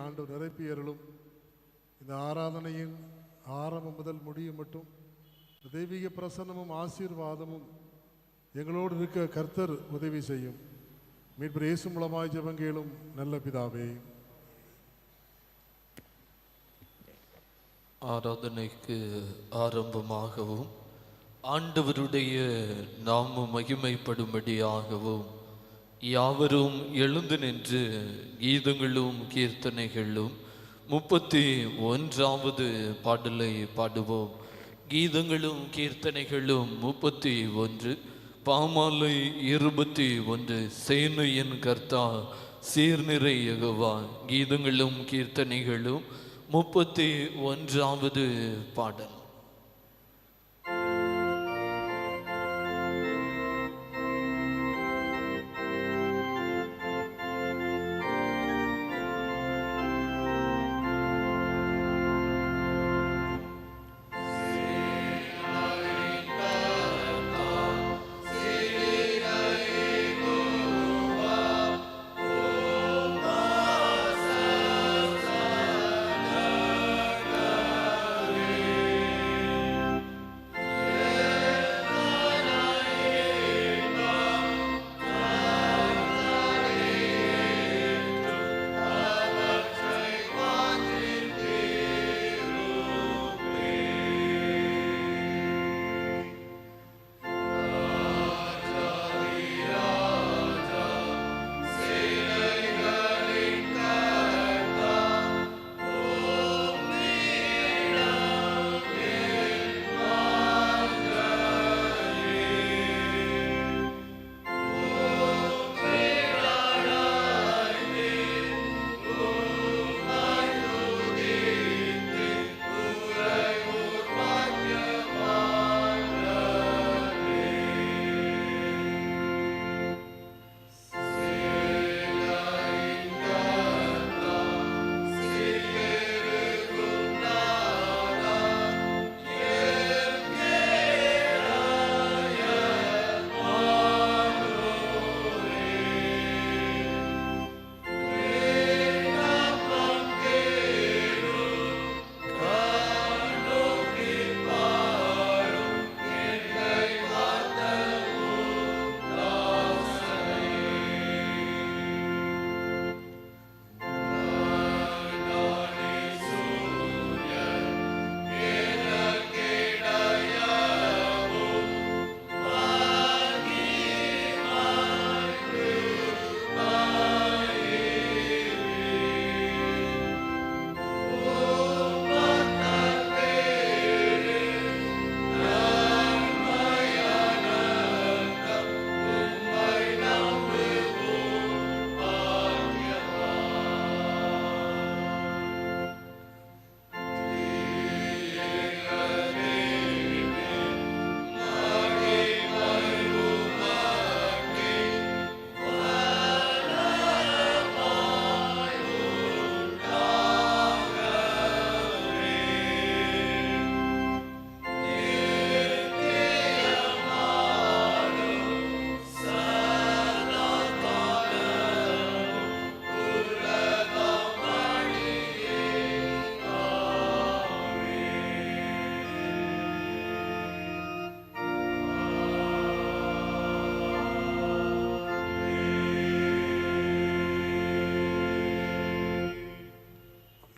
ஆண்டவர் நிரப்பியருளும். இந்த ஆராதனையின் ஆரம்பம் முதல் முடியும் மட்டும் தெய்வீக பிரசன்னமும் ஆசீர்வாதமும் எங்களோடு இருக்க கர்த்தர் உதவி செய்யும். மீட்பர் இயேசு மூலமாய் ஜெபங்கேளும் நல்ல பிதாவே. ஆராதனைக்கு ஆரம்பமாகவும் ஆண்டவருடைய நாமம் மகிமைப்படும்படியாகவும் யாவரும் எழுந்து நின்று கீதங்களும் கீர்த்தனைகளும் 31வது பாடலை பாடுவோம். கீதங்களும் கீர்த்தனைகளும் 31, பாமாலை 21, சேனையின் கர்த்தா சீர்நிறை யெகோவா. கீதங்களும் கீர்த்தனைகளும் 31வது பாடல்.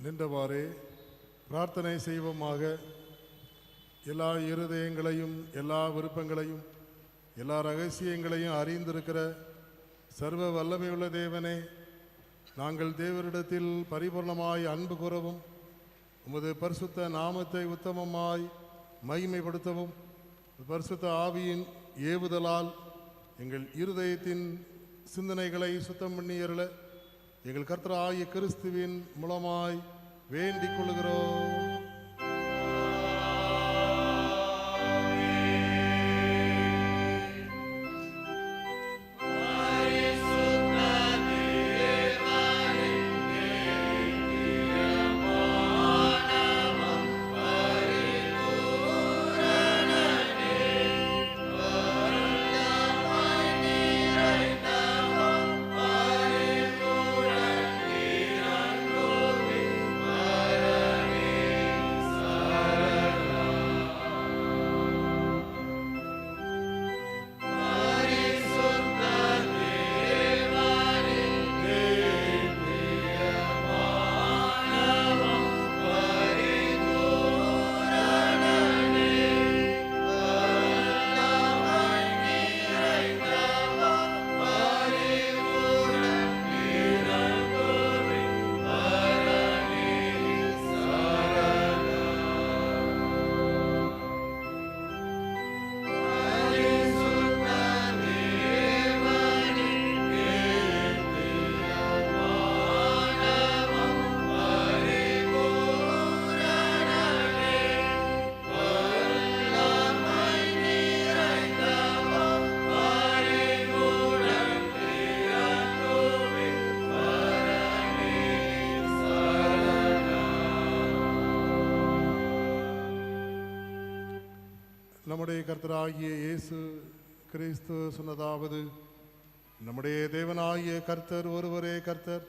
நின்றவாறே பிரார்த்தனை செய்வோமாக. எல்லா இருதயங்களையும் எல்லா விருப்பங்களையும் எல்லா ரகசியங்களையும் அறிந்திருக்கிற சர்வ வல்லமையுள்ள தேவனே, நாங்கள் தேவரிடத்தில் பரிபூர்ணமாய் அன்பு கூறவும் உமது பரிசுத்த நாமத்தை உத்தமமாய் மகிமைப்படுத்தவும் பரிசுத்த ஆவியின் ஏவுதலால் எங்கள் இருதயத்தின் சிந்தனைகளை சுத்தம் பண்ணியருள எங்கள் கர்த்தராகிய கிறிஸ்துவின் மூலமாய் வேண்டிக் கொள்கிறோம். Oh நம்முடைய கர்த்தராகிய இயேசு கிறிஸ்து சொன்னதாவது, நம்முடைய தேவனாகிய கர்த்தர் ஒருவரே கர்த்தர்.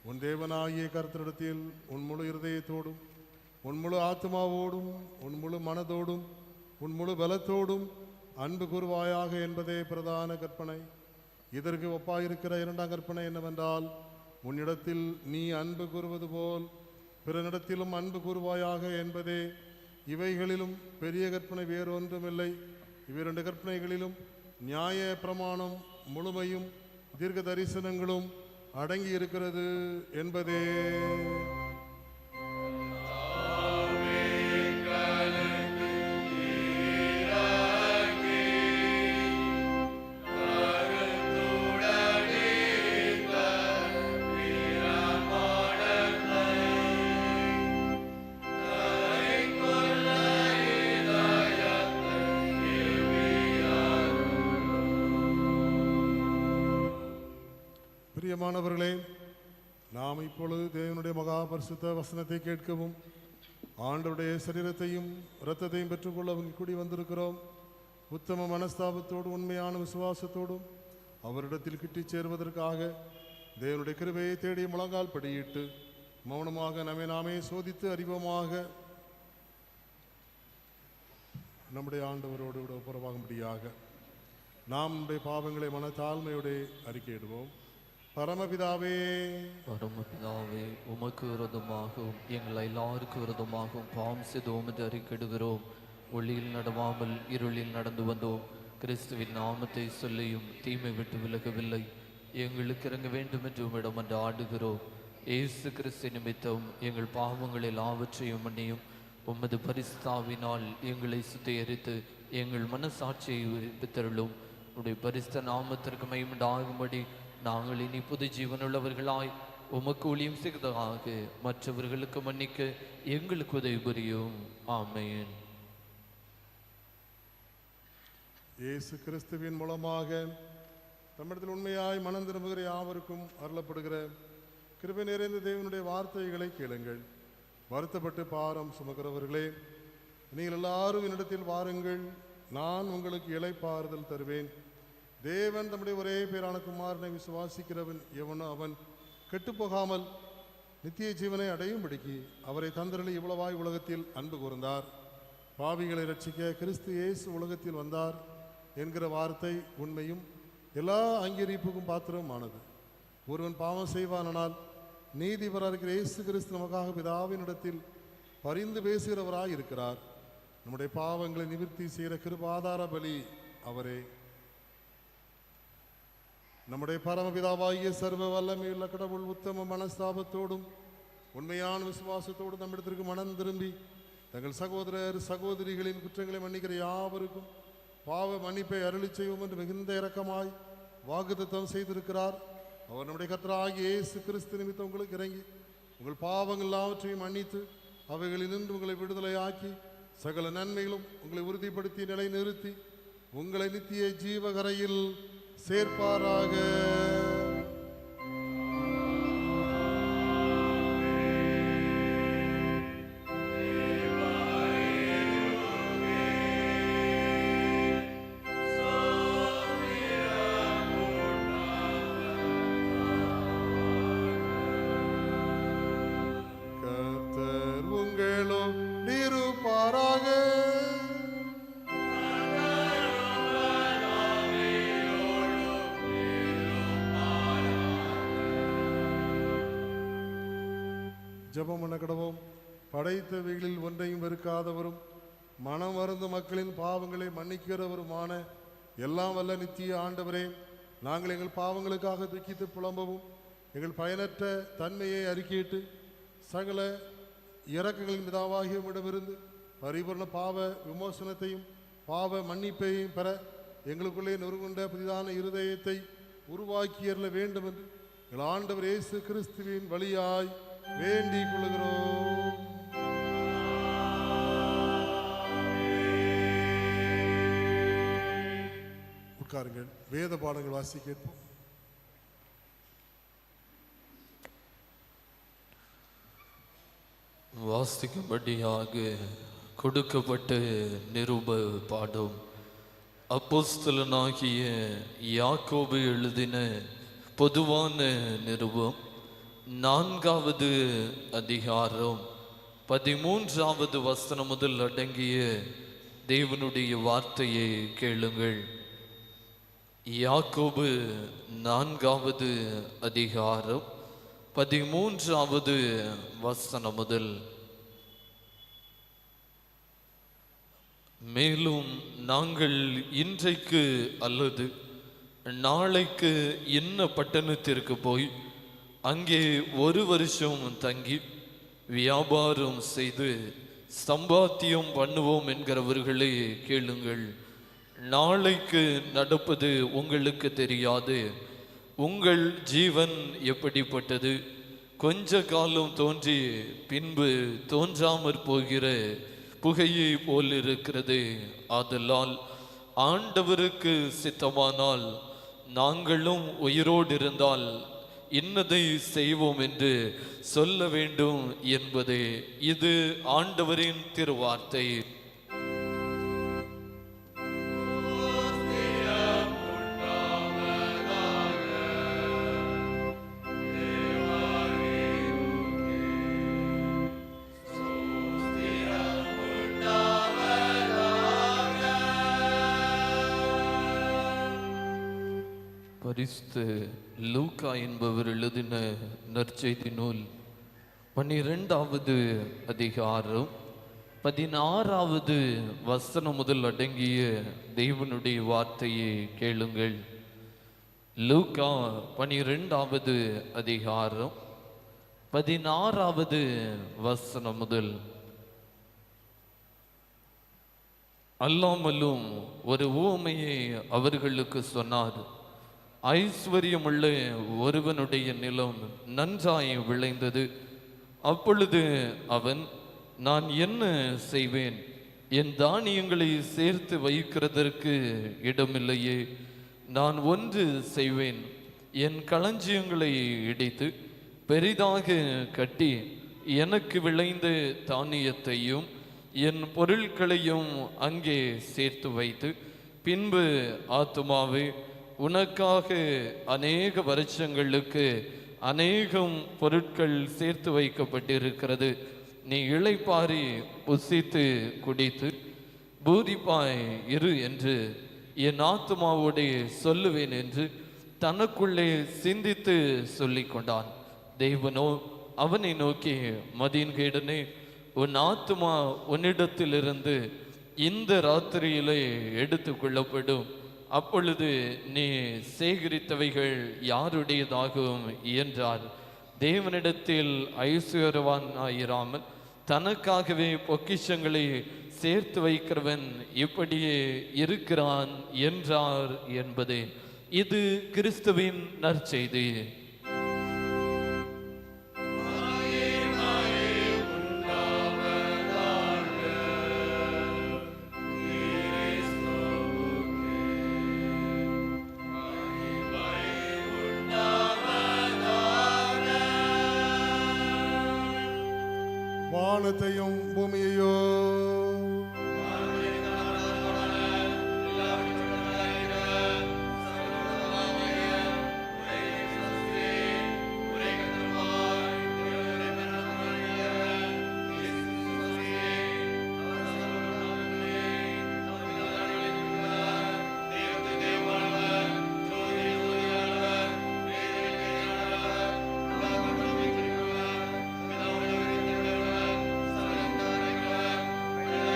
உன் தேவனாகிய கர்த்தரிடத்தில் உன் முழு இருதயத்தோடும், உன் முழு ஆத்மாவோடும், உன் முழு மனதோடும், உன் முழு பலத்தோடும் அன்பு கூறுவாயாக என்பதே பிரதான கற்பனை. இதற்கு ஒப்பாயிருக்கிற இரண்டாம் கற்பனை என்னவென்றால், உன்னிடத்தில் நீ அன்பு கூறுவது போல் பிறனிடத்திலும் அன்பு கூறுவாயாக என்பதே. இவைகளிலும் பெரிய கற்பனை வேறொன்றுமில்லை. இவ்விரண்டு கற்பனைகளிலும் நியாய பிரமாணம் முழுமையும் தீர்க்க தரிசனங்களும் அடங்கி இருக்கிறது என்பதே. பிரியமானவர்களே, நாம் இப்பொழுது தேவனுடைய மகா பரிசுத்த வசனத்தை கேட்கவும் ஆண்டவருடைய சரீரத்தையும் இரத்தத்தையும் பெற்றுக்கொள்ளவும் கூடி வந்திருக்கிறோம். உத்தம மனஸ்தாபத்தோடு உண்மையான விசுவாசத்தோடும் அவரிடத்தில் கிட்டிச் சேர்வதற்காக தேவனுடைய கிருபையை தேடி முழங்கால் படியிட்டு மௌனமாக நம்மை நாமே சோதித்து அறிவோமாக. நம்முடைய ஆண்டவரோடு விட ஒப்புரவாகும்படியாக நாம் நம்முடைய பாவங்களை மனத்தாழ்மையோடு அறிக்கையிடுவோம். பரமபிதாவே, பரமபிதாவே, உமக்கு விரோதமாகவும் எங்கள் எல்லாருக்கும் விரோதமாகவும் பாவம் செய்து உமது அறிக்கையிடுகிறோம். ஒளியில் நடவாமல் இருளில் நடந்து வந்தோம். கிறிஸ்துவின் நாமத்தை சொல்லியும் தீமை விட்டு விலகவில்லை. எங்களுக்கு இறங்க வேண்டும் என்று உம்மிடம் என்று ஆடுகிறோம். இயேசு கிறிஸ்து நிமித்தம் எங்கள் பாவங்கள் எல்லாவற்றையும் மன்னியும். உமது பரிசுத்தாவினால் எங்களை சுத்திகரித்து எங்கள் மனசாட்சியை உயிர்ப்பித்தருளும். உடைய பரிசுத்த நாமத்திற்கு மகிமையுண்டாகும்படி நாங்கள் இனி புது ஜீவனுள்ளவர்களாய் உமக்கு ஊழியம் செய்வதாக மற்றவர்களுக்கு மன்னிக்க எங்களுக்கு உதவி புரியும். ஆமென். இயேசு கிறிஸ்துவின் மூலமாக தமிழத்தில் உண்மையாய் மனம் திரும்புகிற யாவருக்கும் அருளப்படுகிற கிருபை நிறைந்த தேவனுடைய வார்த்தைகளை கேளுங்கள். வருத்தப்பட்டு பாரம் சுமக்கிறவர்களே, நீங்கள் எல்லாரும் என்னிடத்தில் வாருங்கள், நான் உங்களுக்கு இளைப்பாறுதல் தருவேன். தேவன் தம்முடைய ஒரே பேரான குமாரனை விசுவாசிக்கிறவன் எவனோ அவன் கெட்டுப்போகாமல் நித்திய ஜீவனை அடையும்படிக்கு அவரை தந்தரளி இவ்வளவாய் உலகத்தில் அன்பு கூர்ந்தார். பாவிகளை ரட்சிக்க கிறிஸ்து இயேசு உலகத்தில் வந்தார் என்கிற வார்த்தை உண்மையும் எல்லா அங்கீகரிப்புக்கும் பாத்திரமானது. ஒருவன் பாவம் செய்வானால் நீதிபராக இருக்கிற இயேசு கிறிஸ்து நமக்காக பிதாவினிடத்தில் பரிந்து பேசுகிறவராய் இருக்கிறார். நம்முடைய பாவங்களை நிவர்த்தி செய்கிற கிருபாதார பலி அவரே. நம்முடைய பரமபிதாவாகிய சர்வ வல்லமையுள்ள கடவுள் உத்தம மனஸ்தாபத்தோடும் உண்மையான விசுவாசத்தோடும் நம்மிடத்திற்கு மனம் திரும்பி தங்கள் சகோதரர் சகோதரிகளின் குற்றங்களை மன்னிக்கிற யாவருக்கும் பாவ மன்னிப்பை அருளி செய்வோம் என்று மிகுந்த இரக்கமாய் வாக்குத்தத்தம் செய்திருக்கிறார். அவர் நம்முடைய கர்த்தராகிய இயேசு கிறிஸ்து நிமித்தம் உங்களுக்கு இறங்கி உங்கள் பாவங்கள் எல்லாவற்றையும் மன்னித்து அவைகளிலிருந்து உங்களை விடுதலையாக்கி சகல நன்மைகளும் உங்களை உறுதிப்படுத்தி நிலைநிறுத்தி உங்களை நித்திய ஜீவகரையில் சேர்ப்பாராக. கர்த்தர் உங்களோடு இருப்பாராக. ஜெபம் பண்ண கடவோம். படைத்தவைகளில் ஒன்றையும் வெறுக்காதவரும் மனம் மருந்து மக்களின் பாவங்களை மன்னிக்கிறவருமான எல்லாம் வல்ல நித்திய ஆண்டவரே, நாங்கள் எங்கள் பாவங்களுக்காக துக்கித்து புலம்பவும் எங்கள் பயனற்ற தன்மையை அறிக்கையிட்டு சகல இறக்கங்களின் பிதாவாகிய உம்மிடமிருந்து பரிபூர்ண பாவ விமோசனத்தையும் பாவ மன்னிப்பையும் பெற எங்களுக்குள்ளே நொறுங்குண்ட புதிதான இருதயத்தை உருவாக்கியறல வேண்டும் என்று எங்கள் ஆண்டவர் இயேசு கிறிஸ்துவின் வழியாய் வேண்டிக் கொள்கிறோம். உட்காருங்கள். வேத பாடங்கள் வாசி கேட்போம். வாசிக்கும்படியாக கொடுக்கப்பட்ட நிருப பாடம். அப்போஸ்தலனாகிய யாக்கோபு எழுதின பொதுவான நிருபம், 4வது அதிகாரம் 13வது வசனம் முதல் அடங்கிய தேவனுடைய வார்த்தையை கேளுங்கள். யாக்கோபு 4வது அதிகாரம் 13வது வசனம் முதல். மேலும் நாங்கள் இன்றைக்கு அல்லது நாளைக்கு இன்ன பட்டணத்திற்கு போய் அங்கே 1 வருஷம் தங்கி வியாபாரம் செய்து சம்பாத்தியம் பண்ணுவோம் என்கிறவர்களே கேளுங்கள். நாளைக்கு நடப்பது உங்களுக்கு தெரியாது. உங்கள் ஜீவன் எப்படிப்பட்டது? கொஞ்ச காலம் தோன்றி பின்பு தோன்றாமற் போகிற புகையை போல் இருக்கிறது. ஆதலால் ஆண்டவருக்கு சித்தமானால் நாங்களும் உயிரோடு இருந்தால் இன்னதை செய்வோம் என்று சொல்ல வேண்டும் என்பதே. இது ஆண்டவரின் திருவார்த்தை. பரிசுத்த லூக்கா என்பவர் எழுதின நற்செய்தி நூல் 12வது அதிகாரம் 16வது வசனம் முதல் அடங்கிய தேவனுடைய வார்த்தையை கேளுங்கள். லூக்கா 12வது அதிகாரம் 16வது வசனம் முதல். அல்லாமலும் ஒரு உவமையை அவர்களுக்கு சொன்னார். ஐஸ்வர்யமுள்ள ஒருவனுடைய நிலம் நன்றாய் விளைந்தது. அப்பொழுது அவன், நான் என்ன செய்வேன்? என் தானியங்களை சேர்த்து வைக்கிறதற்கு இடமில்லையே. நான் ஒன்று செய்வேன், என் களஞ்சியங்களை இடித்து பெரிதாக கட்டி எனக்கு விளைந்த தானியத்தையும் என் பொருட்களையும் அங்கே சேர்த்து வைத்து, பின்பு ஆத்துமாவே, உனக்காக அநேக வருஷங்களுக்கு அநேகம் பொருட்கள் சேர்த்து வைக்கப்பட்டிருக்கிறது. நீ இளைப்பாரி புசித்து குடித்து பூரிப்பாய் இரு என்று என் ஆத்துமாவோடே சொல்லுவேன் என்று தனக்குள்ளே சிந்தித்து சொல்லிக் கொண்டான். தேவனோ அவனை நோக்கி, மதியன்கேடனே, உன் ஆத்துமா உன்னிடத்திலிருந்து இந்த ராத்திரியிலே எடுத்து கொள்ளப்படும். அப்பொழுது நீ சேகரித்தவைகள் யாருடையதாகும் என்றார். தேவனிடத்தில் ஐஸ்வர்யவானாயிராமல் தனக்காகவே பொக்கிஷங்களை சேர்த்து வைக்கிறவன் இப்படியே இருக்கிறான் என்றார் என்பதே. இது கிறிஸ்துவின் நற்செய்தி. வானத்தையும் பூமியையோ Amen.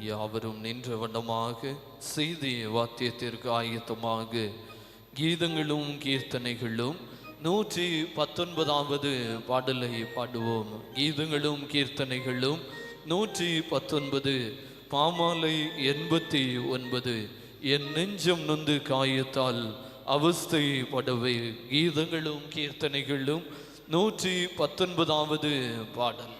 யாவரும் நின்ற வண்ணமாக செய்திய வாத்தியத்திற்கு ஆயத்தமாக கீதங்களும் கீர்த்தனைகளும் 119வது பாடலை பாடுவோம். கீதங்களும் கீர்த்தனைகளும் 119, பாமாலை 89. என் நெஞ்சம் நொந்து காயத்தால் அவஸ்தைப்படவே. கீதங்களும் கீர்த்தனைகளும் 119வது பாடல்.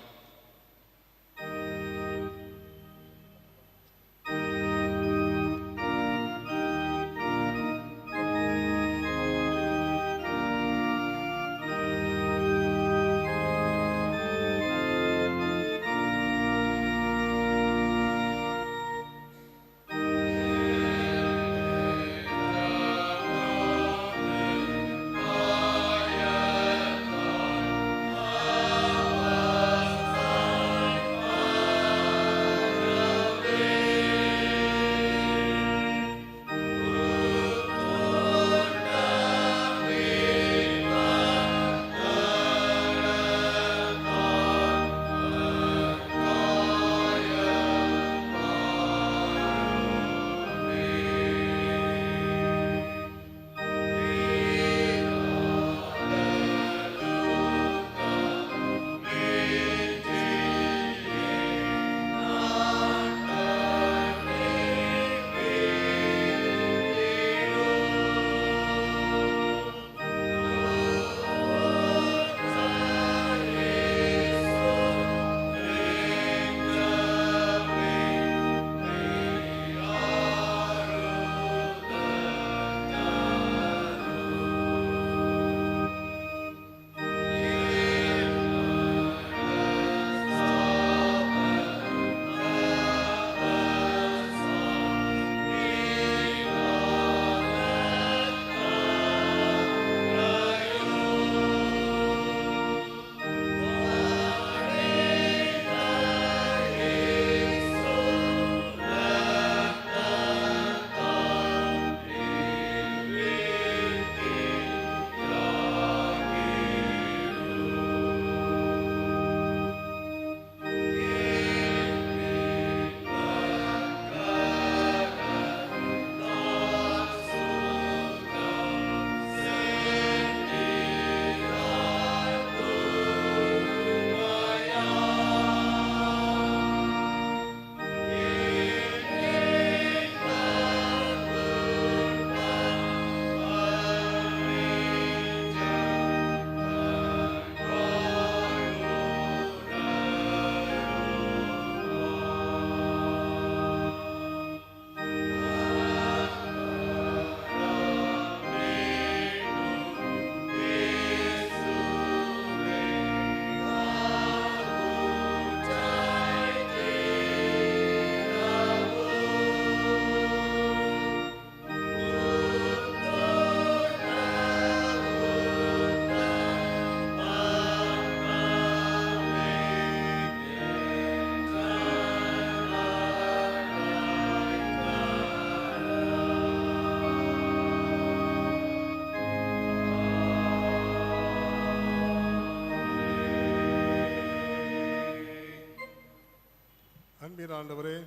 அன்பின் ஆண்டவரே,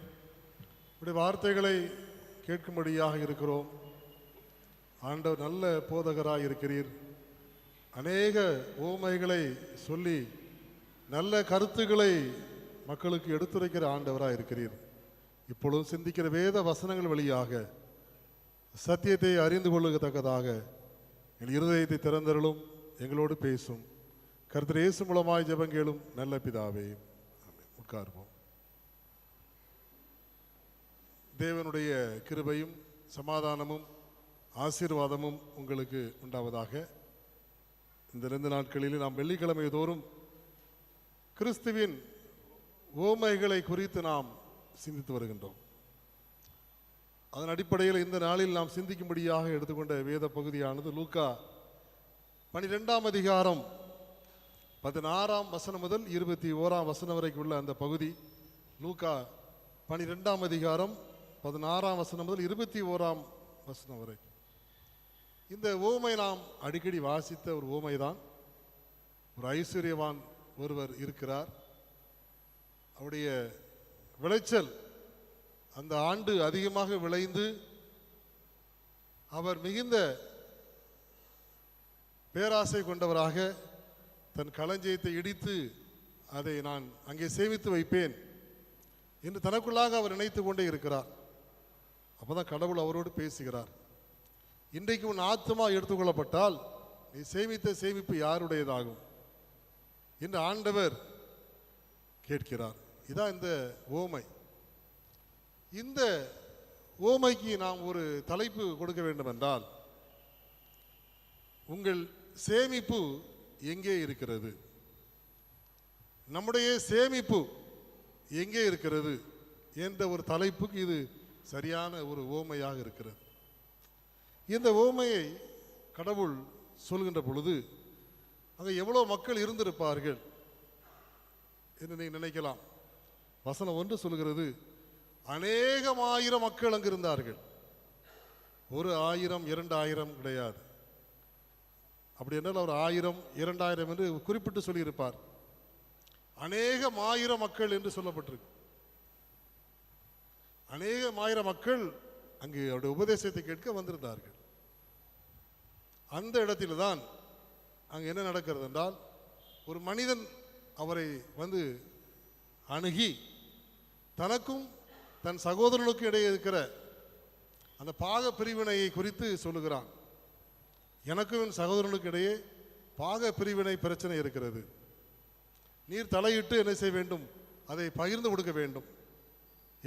உடைய வார்த்தைகளை கேட்கும்படியாக இருக்கிறோம். ஆண்டவர் நல்ல போதகராய் இருக்கிறீர். அநேக உவமைகளை சொல்லி நல்ல கருத்துக்களை மக்களுக்கு எடுத்துரைக்கிற ஆண்டவராக இருக்கிறீர். இப்பொழுது சிந்திக்கிற வேத வசனங்கள் வழியாக சத்தியத்தை அறிந்து கொள்ளத்தக்கதாக எங்கள் இருதயத்தை திறந்தருளும், எங்களோடு பேசும். கர்த்தர் இயேசு மூலமாய் ஜெபங்கேளும் நல்ல பிதாவே. உட்கார்வோம். தேவனுடைய கிருபையும் சமாதானமும் ஆசீர்வாதமும் உங்களுக்கு உண்டாவதாக. இந்த 2 நாட்களில் நாம் வெள்ளிக்கிழமை தோறும் கிறிஸ்துவின் உவமைகளை குறித்து நாம் சிந்தித்து வருகின்றோம். அதன் அடிப்படையில் இந்த நாளில் நாம் சிந்திக்கும்படியாக எடுத்துக்கொண்ட வேத பகுதியானது லூக்கா 12ஆம் அதிகாரம் 16ஆம் வசனம் முதல் 21ஆம் வசனம் வரைக்கும் உள்ள அந்த பகுதி. லூக்கா 12ஆம் அதிகாரம் 16ஆம் வசனம் முதல் 21ஆம் வசனம் வரை. இந்த உவமை நாம் அடிக்கடி வாசித்த ஒரு உவமைதான். ஒரு ஐஸ்வர்யவான் ஒருவர் இருக்கிறார். அவருடைய விளைச்சல் அந்த ஆண்டு அதிகமாக விளைந்து அவர் மிகுந்த பேராசை கொண்டவராக தன் களஞ்சியத்தை இடித்து அதை நான் அங்கே சேமித்து வைப்பேன் என்று தனக்குள்ளாக அவர் நினைத்து கொண்டே இருக்கிறார். அப்போதான் கடவுள் அவரோடு பேசுகிறார். இன்றைக்கு உன் ஆத்மா எடுத்துக்கொள்ளப்பட்டால் நீ சேமித்த சேமிப்பு யாருடையதாகும் என்று ஆண்டவர் கேட்கிறார். இதான் இந்த ஓமை. இந்த ஓமைக்கு நாம் ஒரு தலைப்பு கொடுக்க வேண்டும் என்றால், உங்கள் சேமிப்பு எங்கே இருக்கிறது? நம்முடைய சேமிப்பு எங்கே இருக்கிறது என்ற ஒரு தலைப்புக்கு இது சரியான ஒரு ஓமையாக இருக்கிறது. இந்த ஓமையை கடவுள் சொல்கின்ற பொழுது அங்கே எவ்வளோ மக்கள் இருந்திருப்பார்கள் என்று நீ நினைக்கலாம். வசனம் 1 சொல்கிறது, அநேகமாயிரம் மக்கள் அங்கு இருந்தார்கள். 1000 2000 கிடையாது. அப்படி என்றால் அவர் 1000 2000 என்று குறிப்பிட்டு சொல்லியிருப்பார். அநேகமாயிரம் மக்கள் என்று சொல்லப்பட்டிருக்கு. அநேகமாயிரம் மக்கள் அங்கு அவருடைய உபதேசத்தை கேட்க வந்திருந்தார்கள். அந்த இடத்தில் தான் அங்கு என்ன நடக்கிறது என்றால், ஒரு மனிதன் அவரை வந்து அணுகி தனக்கும் தன் சகோதரனுக்கும் இடையே இருக்கிற அந்த பாக பிரிவினையை குறித்து சொல்லுகிறான். எனக்கும் என் சகோதரனுக்கு இடையே பாக பிரிவினை பிரச்சனை இருக்கிறது. நீர் தலையிட்டு என்ன செய்ய வேண்டும்? அதை பகிர்ந்து கொடுக்க வேண்டும்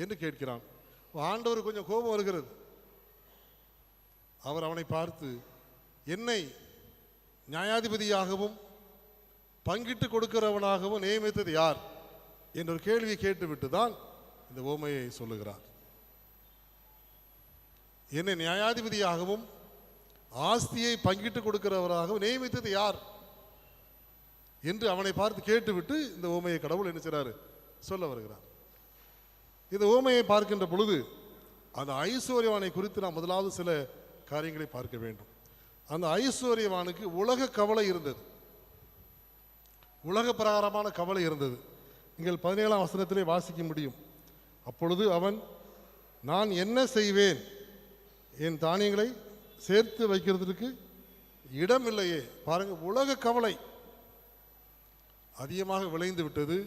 என்று கேட்கிறான். ஆண்டவர் கொஞ்சம் கோபம் வருகிறது. அவர் அவனை பார்த்து, என்னை நியாயாதிபதியாகவும் பங்கிட்டு கொடுக்கிறவனாகவும் நியமித்தது யார் என்ற ஒரு கேள்வியை கேட்டுவிட்டு தான் இந்த ஓமையை சொல்லுகிறார். என்னை நியாயாதிபதியாகவும் ஆஸ்தியை பங்கிட்டு கொடுக்கிறவராகவும் நியமித்தது யார் என்று அவனை பார்த்து கேட்டுவிட்டு இந்த ஓமையை கடவுள் என்ன செய்றாரு? சொல்ல வருகிறார். இந்த ஓமையை பார்க்கின்ற பொழுது அந்த ஐஸ்வர்யவானை குறித்து நாம் முதலாவது சில காரியங்களை பார்க்க வேண்டும். அந்த ஐஸ்வர்யவானுக்கு உலக கவலை இருந்தது, உலக பிரகாரமான கவலை இருந்தது. நீங்கள் 17ஆம் வசனத்திலே வாசிக்க முடியும். அப்பொழுது அவன், நான் என்ன செய்வேன்? என் தானியங்களை சேர்த்து வைக்கிறதுக்கு இடம் இல்லையே. பாருங்க, உலக கவலை அதிகமாக விளைந்து விட்டது.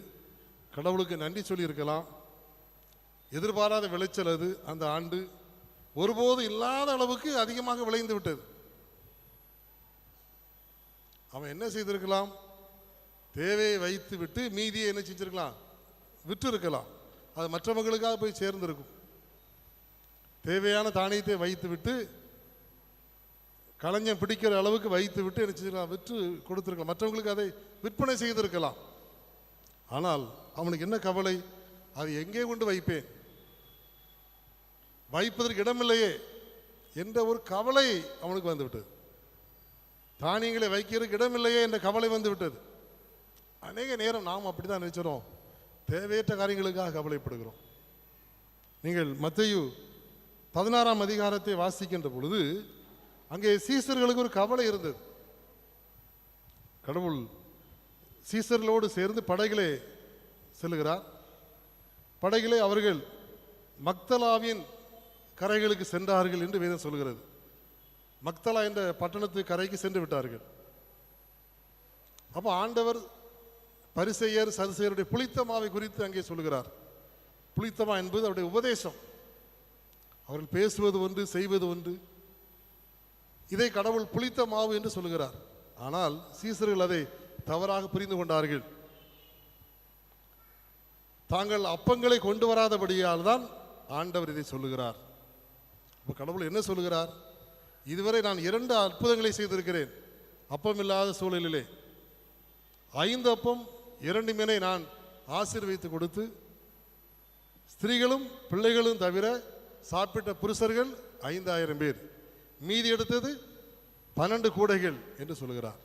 கடவுளுக்கு நன்றி சொல்லி இருக்கலாம். எதிர்பாராத விளைச்சல் அது அந்த ஆண்டு ஒருபோது இல்லாத அளவுக்கு அதிகமாக விளைந்து விட்டது. அவன் என்ன செய்திருக்கலாம்? தேவையை வைத்து விட்டு மீதியை என்ன செஞ்சிருக்கலாம்? விற்று இருக்கலாம். அது மற்றவர்களுக்காக போய் சேர்ந்திருக்கும். தேவையான தானியத்தை வைத்து விட்டு களஞ்சம் பிடிக்கிற அளவுக்கு வைத்து விட்டு என்ன செஞ்சிருக்கலாம்? விற்று கொடுத்திருக்கலாம். மற்றவங்களுக்கு அதை விற்பனை செய்திருக்கலாம். ஆனால் அவனுக்கு என்ன கவலை? அது எங்கே கொண்டு வைப்பேன்? வைப்பதற்கு இடமில்லையே என்ற ஒரு கவலை அவனுக்கு வந்துவிட்டது. தானியங்களை வைக்கிறதுக்கு இடமில்லையே என்ற கவலை வந்து விட்டது. அநேக நேரம் நாம் அப்படிதான் நினைச்சிரோம். தேவையற்ற காரியங்களுக்காக கவலைப்படுகிறோம். நீங்கள் மத்தேயு 16ஆம் அதிகாரத்தை வாசிக்கின்ற பொழுது அங்கே சீசர்களுக்கு ஒரு கவலை இருந்தது. கடவுள் சீசர்களோடு சேர்ந்து படகிலே செல்லுகிறார். படகிலே அவர்கள் மக்தலாவின் கரைகளுக்கு சென்றார்கள் என்று வேதம் சொல்கிறது. மக்தலா என்ற பட்டணத்து கரைக்கு சென்று விட்டார்கள். அப்போ ஆண்டவர் பரிசேயர் சதுசேயருடைய புளித்தமாவை குறித்து அங்கே சொல்லுகிறார். புளித்தமா என்பது அவருடைய உபதேசம். அவர்கள் பேசுவது ஒன்று, செய்வது ஒன்று. இதை கடவுள் புளித்த மாவு என்று சொல்லுகிறார். ஆனால் சீசர்கள் அதை தவறாக புரிந்து கொண்டார்கள். தாங்கள் அப்பங்களை கொண்டு வராதபடியால் தான் ஆண்டவர் இதை சொல்லுகிறார். இப்போ கடவுள் என்ன சொல்லுகிறார்? இதுவரை நான் 2 அற்புதங்களை செய்திருக்கிறேன். அப்பம் இல்லாத சூழலிலே 5 அப்பம் 2 மீனை நான் ஆசீர்வதித்து கொடுத்து, ஸ்திரீகளும் பிள்ளைகளும் தவிர சாப்பிட்ட புருஷர்கள் 5000 பேர், மீதி எடுத்தது 12 கூடைகள் என்று சொல்லுகிறார்.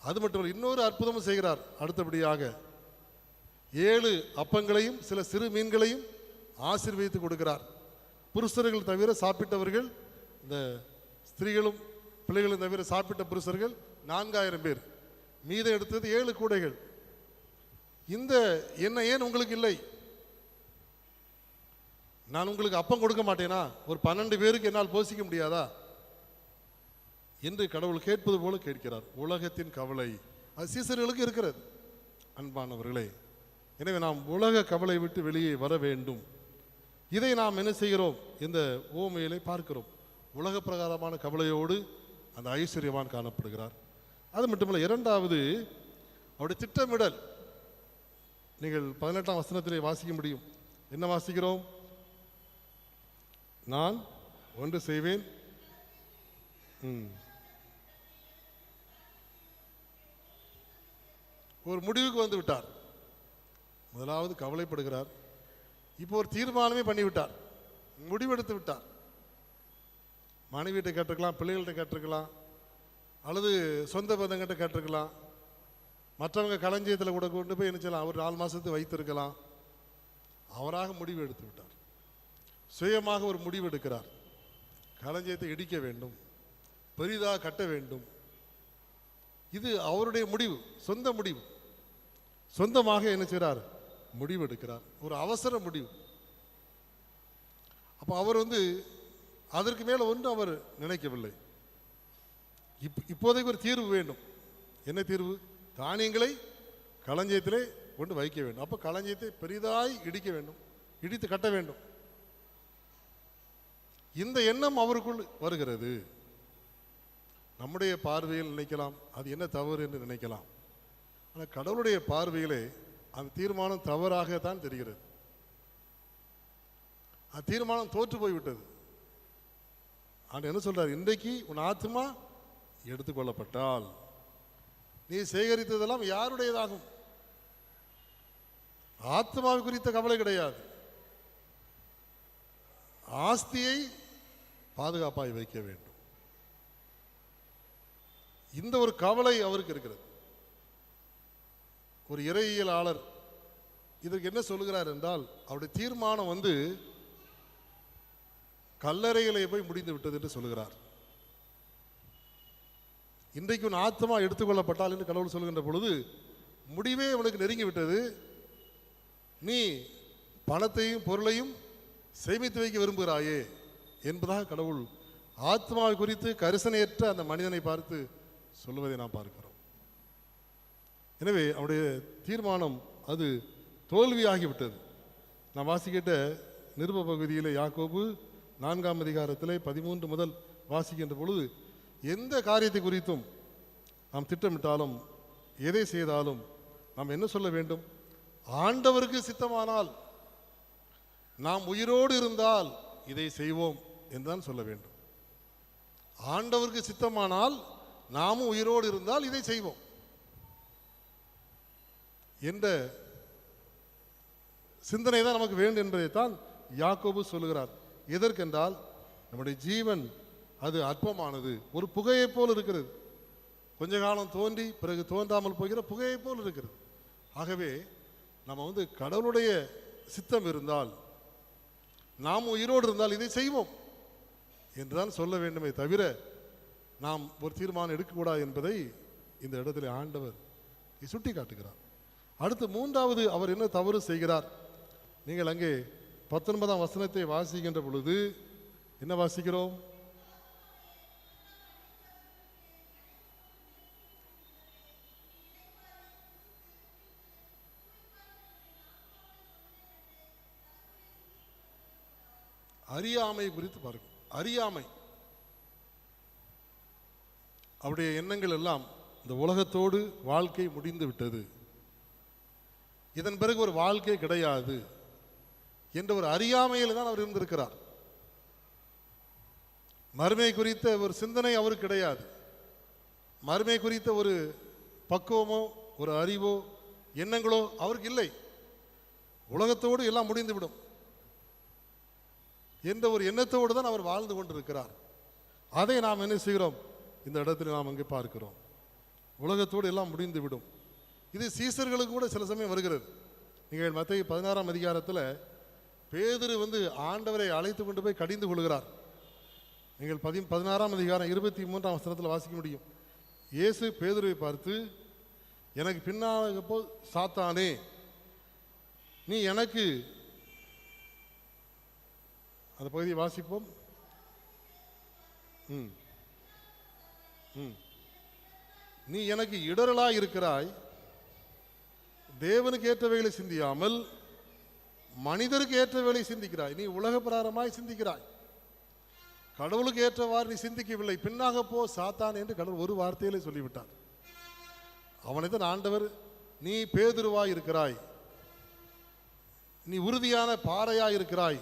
அது மட்டுமல்ல, இன்னொரு அற்புதமும் செய்கிறார். அடுத்தபடியாக 7 அப்பங்களையும் சில சிறு மீன்களையும் ஆசீர்வதித்து கொடுக்கிறார். புருஷர்கள் தவிர சாப்பிட்டவர்கள், இந்த ஸ்திரீகளும் பிள்ளைகளும் தவிர சாப்பிட்ட புருஷர்கள் 4000 பேர், மீதம் எடுத்தது 7 கூடைகள். இந்த எண்ணெய் ஏன் உங்களுக்கு இல்லை? நான் உங்களுக்கு அப்பம் கொடுக்க மாட்டேனா? ஒரு 12 பேருக்கு என்னால் போஷிக்க முடியாதா என்று கடவுள் கேட்பது போல கேட்கிறார். உலகத்தின் கவலை அது சீசர்களுக்கு இருக்கிறது. அன்பானவர்களே, எனவே நாம் உலக கவலை விட்டு வெளியே வர வேண்டும். இதை நாம் என்ன செய்கிறோம்? இந்த ஓமையிலே பார்க்கிறோம். உலக பிரகாரமான கவலையோடு அந்த ஐஸ்வர்யவான் காணப்படுகிறார். அது மட்டுமல்ல, இரண்டாவது அவருடைய திட்டமிடல். நீங்கள் 18ஆம் வசனத்திலே வாசிக்க முடியும். என்ன வாசிக்கிறோம்? நான் ஒன்று செய்வேன், ஒரு முடிவுக்கு வந்து விட்டார். முதலாவது கவலைப்படுகிறார், இப்போ ஒரு தீர்மானமே பண்ணிவிட்டார், முடிவெடுத்து விட்டார். மனைவிட்ட கேட்டிருக்கலாம், பிள்ளைகள்கிட்ட கேட்டிருக்கலாம், அல்லது சொந்த பந்தங்கிட்ட கேட்டிருக்கலாம், மற்றவங்க களஞ்சியத்தில் கூட கொண்டு போய் என்ன செய்யலாம், அவர் 4 மாதத்துக்கு வைத்திருக்கலாம். அவராக முடிவு எடுத்து விட்டார். சுயமாக ஒரு முடிவு எடுக்கிறார். களஞ்சியத்தை இடிக்க வேண்டும், பெரிதாக கட்ட வேண்டும். இது அவருடைய முடிவு, சொந்த முடிவு. சொந்தமாக என்ன செய்கிறார்? முடிவு எடுக்கிறார். ஒரு அவசர முடிவு. அப்போ அவர் அதற்கு மேலே ஒன்று அவர் நினைக்கவில்லை. இப்போதைக்கு ஒரு தீர்வு வேண்டும். என்ன தீர்வு? தானியங்களை களஞ்சியத்திலே கொண்டு வைக்க வேண்டும். அப்போ களஞ்சியத்தை பெரிதாய் இடிக்க வேண்டும், இடித்து கட்ட வேண்டும். இந்த எண்ணம் அவருக்குள் வருகிறது. நம்முடைய பார்வையில் நினைக்கலாம் அது என்ன தவறு என்று நினைக்கலாம். ஆனால் கடவுளுடைய பார்வையிலே அந்த தீர்மானம் தவறாகத்தான் தெரிகிறது. அந்த தீர்மானம் தோற்று போய்விட்டது. ஆண்டு என்ன சொல்றார்? இன்றைக்கு உன் ஆத்மா எடுத்துக்கொள்ளப்பட்டால் நீ சேகரித்ததெல்லாம் யாருடையதாகும்? ஆத்மாவை குறித்த கவலை கிடையாது. ஆஸ்தியை பாதுகாப்பாய் வைக்க வேண்டும். இந்த ஒரு கவலை அவருக்கு இருக்கிறது. ஒரு இறையியலாளர் இதற்கு என்ன சொல்லுகிறார் என்றால், அவருடைய தீர்மானம் கல்லறையிலே போய் முடிந்து விட்டது என்று சொல்லுகிறார். இன்றைக்கு உன் ஆத்மா எடுத்துக்கொள்ளப்பட்டால் என்று கடவுள் சொல்கின்ற பொழுது முடிவே அவனுக்கு நெருங்கி விட்டது. நீ பணத்தையும் பொருளையும் சேமித்து வைக்க விரும்புகிறாயே என்பதாக கடவுள் ஆத்மாவை குறித்து கரிசனையற்ற அந்த மனிதனை பார்த்து சொல்லுவதை நாம் பார்க்கிறோம். எனவே அவருடைய தீர்மானம் அது தோல்வியாகிவிட்டது. நான் வாசிக்கிட்ட நிருப பகுதியில் யாக்கோபு 4ஆம் அதிகாரத்தில் 13 முதல் வாசிக்கின்ற பொழுது, எந்த காரியத்தை குறித்தும் நாம் திட்டமிட்டாலும் எதை செய்தாலும் நாம் என்ன சொல்ல வேண்டும்? ஆண்டவருக்கு சித்தமானால், நாம் உயிரோடு இருந்தால் இதை செய்வோம் என்றுதான் சொல்ல வேண்டும். ஆண்டவருக்கு சித்தமானால் நாமும் உயிரோடு இருந்தால் இதை செய்வோம் என்ற சிந்தனை தான் நமக்கு வேண்டும் என்பதைத்தான் யாக்கோபு சொல்லுகிறார். எதற்கென்றால் நம்முடைய ஜீவன் அது அற்பமானது, ஒரு புகையை போல் இருக்கிறது. கொஞ்ச காலம் தோன்றி பிறகு தோன்றாமல் போகிற புகையை போல் இருக்கிறது. ஆகவே நம்ம கடவுளுடைய சித்தம் இருந்தால், நாம் உயிரோடு இருந்தால் இதை செய்வோம் என்றுதான் சொல்ல வேண்டுமே தவிர நாம் ஒரு தீர்மானம் எடுக்கக்கூடாது என்பதை இந்த இடத்துல ஆண்டவர் சுட்டி காட்டுகிறார். அடுத்து 3வது அவர் என்ன தவறு செய்கிறார்? நீங்கள் அங்கே 19ஆம் வசனத்தை வாசிக்கின்ற பொழுது என்ன வாசிக்கிறோம்? அறியாமை குறித்து பாருங்கள். அறியாமை, அவருடைய எண்ணங்கள் எல்லாம் இந்த உலகத்தோடு வாழ்க்கை முடிந்து விட்டது, இதன் பிறகு ஒரு வாழ்க்கை கிடையாது என்ற ஒரு அறியாமையில் தான் அவர் இருந்திருக்கிறார். மறுமை குறித்த ஒரு சிந்தனை அவருக்கு கிடையாது. மறுமை குறித்த ஒரு பக்குவமோ ஒரு அறிவோ எண்ணங்களோ அவருக்கு இல்லை. உலகத்தோடு எல்லாம் முடிந்துவிடும் என்ற ஒரு எண்ணத்தோடு தான் அவர் வாழ்ந்து கொண்டிருக்கிறார். அதை நாம் என்ன செய்கிறோம்? இந்த இடத்துல நாம் அங்கே பார்க்கிறோம். உலகத்தோடு எல்லாம் முடிந்துவிடும். இது சீசர்களுக்கு கூட சில சமயம் வருகிறது. நீங்கள் மத்தேயு 16ஆம் அதிகாரத்தில் பேதுரு ஆண்டவரை அழைத்து கொண்டு போய் கடிந்து கொள்கிறார். நீங்கள் 16ஆம் அதிகாரம் 23ஆம் வசனத்தில் வாசிக்க முடியும். இயேசு பேதுருவை பார்த்து, எனக்கு பின்னாக போ சாத்தானே, நீ எனக்கு அந்த பகுதியை வாசிப்போம். நீ எனக்கு இடரலாய் இருக்கிறாய், தேவனுக்கு ஏற்றவைகளை சிந்தியாமல் மனிதருக்கு ஏற்றவைகளை சிந்திக்கிறாய். நீ உலக பிரகாரமாய் சிந்திக்கிறாய், கடவுளுக்கு ஏற்றவாறு நீ சிந்திக்கவில்லை. பின்னாக போ சாத்தான் என்று கடவுள் ஒரு வார்த்தையிலே சொல்லிவிட்டார். அவனை தான் ஆண்டவர் நீ பேதுருவாய் இருக்கிறாய், நீ உறுதியான பாறையாய் இருக்கிறாய்,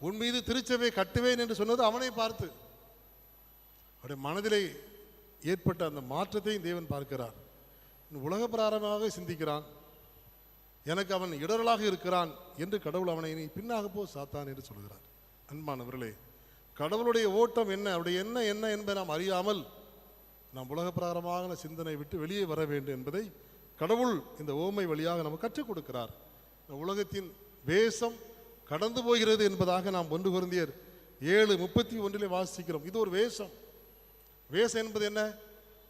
உன் மீது திருச்சபை கட்டுவேன் என்று சொன்னது அவனை பார்த்து. அவருடைய மனதிலே ஏற்பட்ட அந்த மாற்றத்தையும் தேவன் பார்க்கிறார். உலக பிரகாரமாக சிந்திக்கிறான், எனக்கு அவன் இடரலாக இருக்கிறான் என்று கடவுள் அவனை நீ பின்னாக போ சாத்தான் என்று சொல்கிறார். அன்பானவர்களே, கடவுளுடைய ஓட்டம் என்ன, அவருடைய என்ன என்ன என்பதை நாம் அறியாமல் நாம் உலக பிரகாரமான சிந்தனை விட்டு வெளியே வர வேண்டும் என்பதை கடவுள் இந்த ஓமை வழியாக நமக்கு கற்றுக் கொடுக்கிறார். உலகத்தின் வேஷம் கடந்து போகிறது என்பதாக நாம் 1 கொரிந்தியர் 7:31 வாசிக்கிறோம். இது ஒரு வேஷம். வேஷம் என்பது என்ன?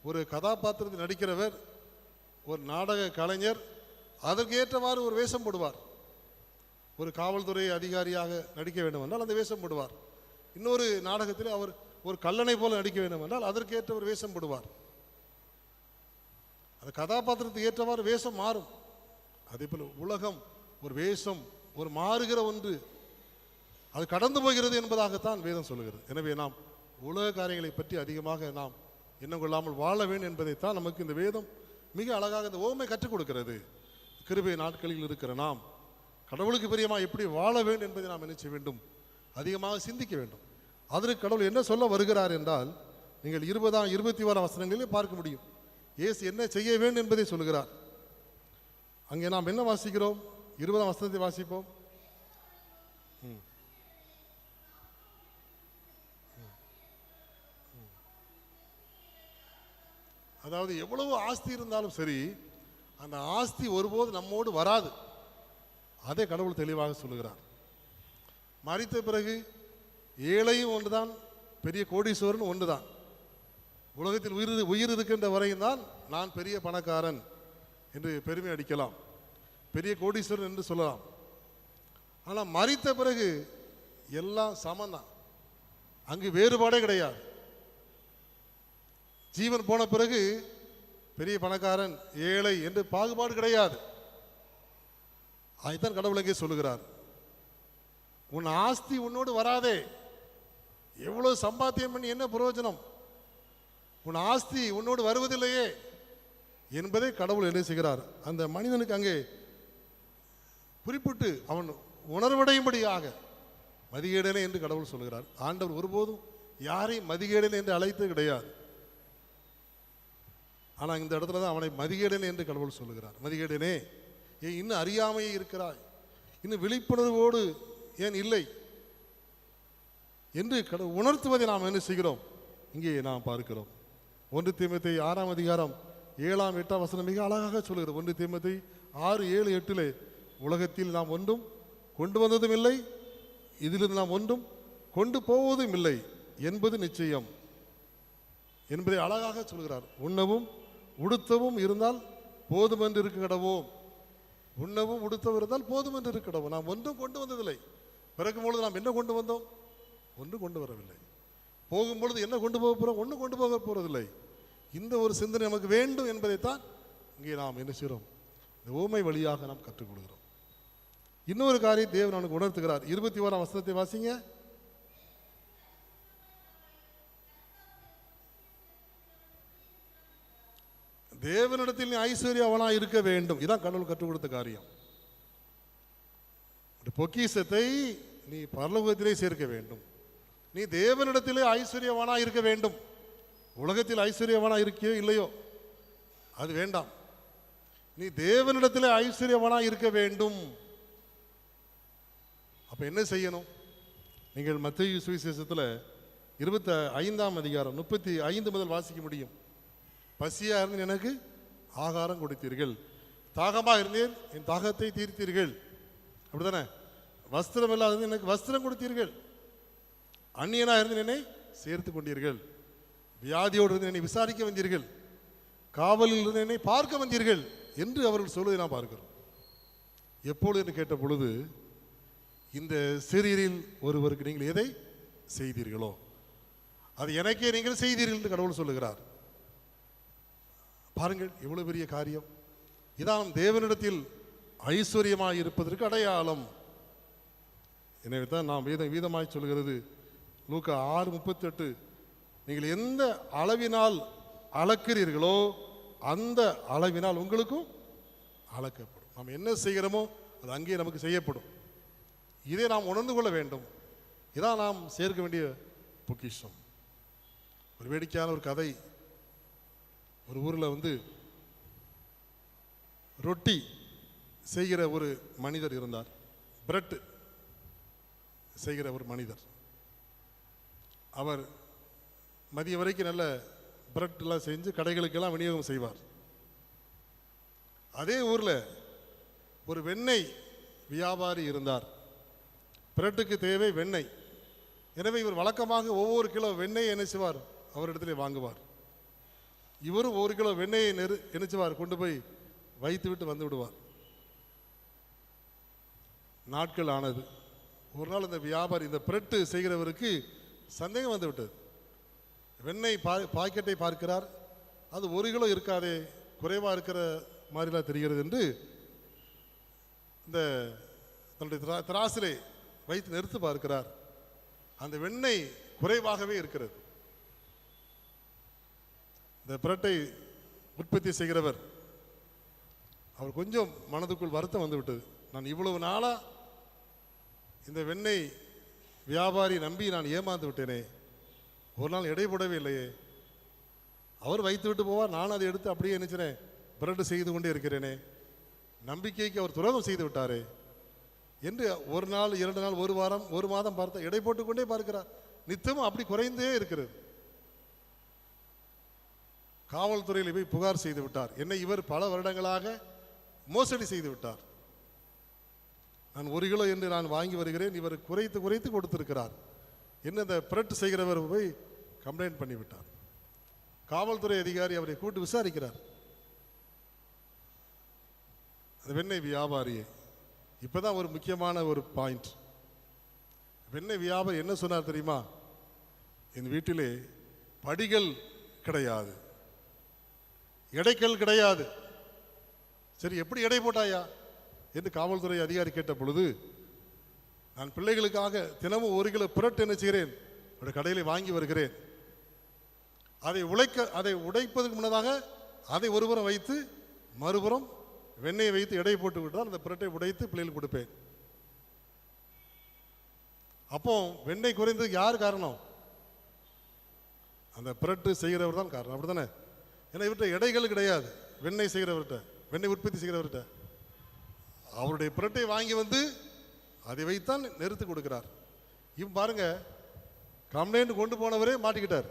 ஒரு கதாபாத்திரத்தில் நடிக்கிறவர், ஒரு நாடக கலைஞர் அதற்கு ஏற்றவாறு ஒரு வேஷம் போடுவார். ஒரு காவல்துறை அதிகாரியாக நடிக்க வேண்டும் என்றால் அந்த வேஷம் போடுவார். இன்னொரு நாடகத்தில் அவர் ஒரு கல்லணை போல நடிக்க வேண்டும் என்றால் அதற்கு ஏற்ற ஒரு வேஷம் போடுவார். அந்த கதாபாத்திரத்துக்கு ஏற்றவாறு வேஷம் மாறும். அதே போல உலகம் ஒரு வேஷம், ஒரு மாறுகிற ஒன்று, அது கடந்து போகிறது என்பதாகத்தான் வேதம் சொல்லுகிறது. எனவே நாம் உலக காரியங்களை பற்றி அதிகமாக நாம் எண்ணம் கொள்ளாமல் வாழ வேண்டும் என்பதைத்தான் நமக்கு இந்த வேதம் மிக அழகாக இந்த ஓமை கற்றுக் கொடுக்கிறது. கிருபை நாட்களில் இருக்கிற நாம் கடவுளுக்கு பிரியமாக எப்படி வாழ வேண்டும் என்பதை நாம் நினைச்ச வேண்டும், அதிகமாக சிந்திக்க வேண்டும். அதற்கு கடவுள் என்ன சொல்ல வருகிறார் என்றால், நீங்கள் 20, 21 வசனங்களிலே பார்க்க முடியும். இயேசு என்ன செய்ய வேண்டும் என்பதை சொல்கிறார். அங்கே நாம் என்ன வாசிக்கிறோம்? 20 வசனத்தை வாசிப்போம். அதாவது எவ்வளவு ஆஸ்தி இருந்தாலும் சரி, அந்த ஆஸ்தி ஒருபோது நம்மோடு வராது. அதை கடவுள் தெளிவாக சொல்லுகிறார். மரித்த பிறகு ஏழையும் ஒன்றுதான், பெரிய கோடீஸ்வரன் ஒன்றுதான். உலகத்தில் உயிர் இருக்கின்ற வரையும் தான் நான் பெரிய பணக்காரன் என்று பெருமை அடிக்கலாம், பெரிய கோடீஸ்வரன் என்று சொல்லலாம். ஆனால் மரித்த பிறகு எல்லாம் சமந்தான், அங்கு வேறுபாடே கிடையாது. ஜீவன் போன பிறகு பெரிய பணக்காரன் ஏழை என்று பாகுபாடு கிடையாது. அதைத்தான் கடவுள் அங்கே சொல்லுகிறார். உன் ஆஸ்தி உன்னோடு வராதே, எவ்வளவு சம்பாத்தியம் பண்ணி என்ன பிரயோஜனம், உன் ஆஸ்தி உன்னோடு வருவதில்லையே என்பதை கடவுள் என்ன செய்கிறார், அந்த மனிதனுக்கு அங்கே குறிப்பிட்டு அவன் உணர்வடையும்படியாக மதிகேடனே என்று கடவுள் சொல்கிறார். ஆண்டவர் ஒருபோதும் யாரையும் மதிகேடனே என்று அழைத்தது கிடையாது. ஆனால் இந்த இடத்துல தான் அவனை மதிகேடனே என்று கடவுள் சொல்லுகிறார். மதிகேடனே, ஏன் இன்னும் அறியாமையே இருக்கிறாய், இன்னும் விழிப்புணர்வோடு ஏன் இல்லை என்று கடவுள் உணர்த்துவதை நாம் என்ன செய்கிறோம், இங்கே நாம் பார்க்கிறோம். 1 தீமோத்தேயு 6 அதிகாரம் 7, 8 வசனம் மிக அழகாக சொல்லுகிறது. 1 தீமோத்தேயு 6, 7, 8 உலகத்தில் நாம் ஒன்றும் கொண்டு வந்ததும் இல்லை, இதிலிருந்து நாம் ஒன்றும் கொண்டு போவதும் இல்லை என்பது நிச்சயம் என்பதை அழகாக சொல்கிறார். உண்ணவும் உடுத்தவும் இருந்தால் போதுமென்று இருக்க கடவோம், உண்ணவும் உடுத்தவும் இருந்தால் போதுமென்று இருக்க கடவோம். நாம் ஒன்றும் கொண்டு வந்ததில்லை. பிறக்கும் பொழுது நாம் என்ன கொண்டு வந்தோம்? ஒன்றும் கொண்டு வரவில்லை. போகும்பொழுது என்ன கொண்டு போக போகிறோம்? ஒன்றும் கொண்டு போக போகிறதில்லை. இந்த ஒரு சிந்தனை நமக்கு வேண்டும் என்பதைத்தான் இங்கே நாம் என்ன செய்கிறோம், இந்த ஊமை வழியாக நாம் கற்றுக்கொள்கிறோம். இன்னொரு காரியம் தேவன் நமக்கு உணர்த்துகிறார். 21 வசனத்தை வாசிங்க. தேவனிடத்தில் நீ ஐஸ்வர்யவனா இருக்க வேண்டும். இதான் கடவுள் கற்றுக் கொடுத்த காரியம். பொக்கிஷத்தை நீ பரலோகத்திலே சேர்க்க வேண்டும். நீ தேவனிடத்திலே ஐஸ்வர்யவனா இருக்க வேண்டும். உலகத்தில் ஐஸ்வர்யவனா இருக்கியோ இல்லையோ அது வேண்டாம். நீ தேவனிடத்திலே ஐஸ்வர்யவனா இருக்க வேண்டும். அப்ப என்ன செய்யணும்? நீங்கள் மத்தேயு சுவிசேஷத்தில் 25 அதிகாரம் 35 முதல் வாசிக்க முடியும். பசியா இருந்து எனக்கு ஆகாரம் கொடுத்தீர்கள், தாகமாக இருந்தேன் என் தாகத்தை தீர்த்தீர்கள், அப்படித்தானே? வஸ்திரம் இல்லாத எனக்கு வஸ்திரம் கொடுத்தீர்கள், அந்நியனா இருந்து என்னை சேர்த்து கொண்டீர்கள், வியாதியோடு இருந்து என்னை விசாரிக்க வந்தீர்கள், காவலில் இருந்து என்னை பார்க்க வந்தீர்கள் என்று அவர்கள் சொல்வதை நாம் பார்க்கிறோம். எப்பொழுது என்று கேட்ட பொழுது இந்த சிறியரில் ஒருவருக்கு நீங்கள் எதை செய்தீர்களோ அது எனக்கே நீங்கள் செய்தீர்கள் என்று கடவுள் சொல்லுகிறார். பாருங்கள் எவ்வளவு பெரிய காரியம். இதான் தேவனிடத்தில் ஐஸ்வர்யமாய் இருப்பதற்கு அடையாளம். எனவே தான் நாம் வீதமாய் சொல்கிறது லூக்கா 6:38, நீங்கள் எந்த அளவினால் அளக்கிறீர்களோ அந்த அளவினால் உங்களுக்கும் அளக்கப்படும். நாம் என்ன செய்கிறோமோ அது அங்கே நமக்கு செய்யப்படும். இதை நாம் உணர்ந்து கொள்ள வேண்டும். இதான் நாம் சேர்க்க வேண்டிய பொக்கிஷம். ஒரு வேடிக்கையான ஒரு கதை. ஒரு ஊரில் ரொட்டி செய்கிற ஒரு மனிதர் இருந்தார். பிரெட் செய்கிற ஒரு மனிதர். அவர் மதியம் வரைக்கும் நல்ல பிரெட்லாம் செஞ்சு கடைகளுக்கெல்லாம் விநியோகம் செய்வார். அதே ஊரில் ஒரு வெண்ணெய் வியாபாரி இருந்தார். பிரெட்டுக்கு தேவை வெண்ணெய். எனவே இவர் வழக்கமாக ஒவ்வொரு கிலோ வெண்ணெய் என்ன செய்வார், அவரிடத்திலே வாங்குவார். இவரும் 1 கிலோ வெண்ணெயை நினைச்சுவார், கொண்டு போய் வைத்து விட்டு வந்து விடுவார். நாட்கள் ஆனது. ஒரு நாள் இந்த வியாபாரி, இந்த பிரெட்டு செய்கிறவருக்கு சந்தேகம் வந்து விட்டது. வெண்ணெய் பாக்கெட்டை பார்க்கிறார். அது 1 கிலோ இருக்காதே, குறைவாக இருக்கிற மாதிரிலாம் தெரிகிறது என்று இந்த தன்னுடைய திராசிலே வைத்து நிறுத்து பார்க்கிறார். அந்த வெண்ணெய் குறைவாகவே இருக்கிறது. இந்த பிரெட்டை உற்பத்தி செய்கிறவர் அவர் கொஞ்சம் மனதுக்குள் வருத்தம் வந்து விட்டது. நான் இவ்வளவு நாளாக இந்த வெண்ணெய் வியாபாரி நம்பி நான் ஏமாந்து விட்டேனே, ஒரு நாள் எடை போடவே இல்லையே. அவர் வைத்து விட்டு போவார், நான் அதை எடுத்து அப்படியே நினைச்சினேன் பிரெட் செய்து கொண்டே இருக்கிறேனே, நம்பிக்கைக்கு அவர் துரோகம் செய்து விட்டாரே என்று 1 நாள் 2 நாள் 1 வாரம் 1 மாதம் பார்த்த எடை போட்டுக்கொண்டே பார்க்கிறார். நித்தமும் அப்படி குறைந்தே இருக்கிறது. காவல்துறையில் போய் புகார் செய்து விட்டார். என்னை இவர் பல வருடங்களாக மோசடி செய்து விட்டார். நான் 1 கிலோ என்று நான் வாங்கி வருகிறேன், இவர் குறைத்து குறைத்து கொடுத்திருக்கிறார் என்ன இந்த பிரெட் செய்கிறவர் போய் கம்ப்ளைண்ட் பண்ணிவிட்டார். காவல்துறை அதிகாரி அவரை கூட்டு விசாரிக்கிறார். அந்த வெண்ணெய் வியாபாரியை இப்பதான் ஒரு முக்கியமான ஒரு பாயிண்ட். வெண்ணெய் வியாபாரி என்ன சொன்னார் தெரியுமா? என் வீட்டிலே படிகள் கிடையாது, எடைக்கல் கிடையாது. சரி, எப்படி எடை போட்டாயா என்று காவல்துறை அதிகாரி கேட்ட பொழுது, நான் பிள்ளைகளுக்காக தினமும் 1 கிலோ பிரெட் என்ன செய்கிறேன், கடையில் வாங்கி வருகிறேன். அதை உடைப்பதற்கு முன்னதாக அதை ஒருபுறம் வைத்து மறுபுறம் வெண்ணெயை வைத்து எடை போட்டு விட்டால் அந்த பிரெட்டை உடைத்து பிள்ளைகளுக்கு கொடுப்பேன். அப்போ வெண்ணெய் குறைந்ததுக்கு யார் காரணம்? அந்த பிரெட்டு செய்கிறவர் தான் காரணம். அப்படித்தானே? ஏன்னா இவர்கிட்ட எடைகள் கிடையாது. வெண்ணெய் செய்கிறவர்கிட்ட, வெண்ணெய் உற்பத்தி செய்கிறவர்கிட்ட அவருடைய பிரெட்டை வாங்கி வந்து அதை வைத்தான் நிறுத்தி கொடுக்கிறார். இவன் பாருங்க, கம்ப்ளைண்ட் கொண்டு போனவரே மாட்டிக்கிட்டார்.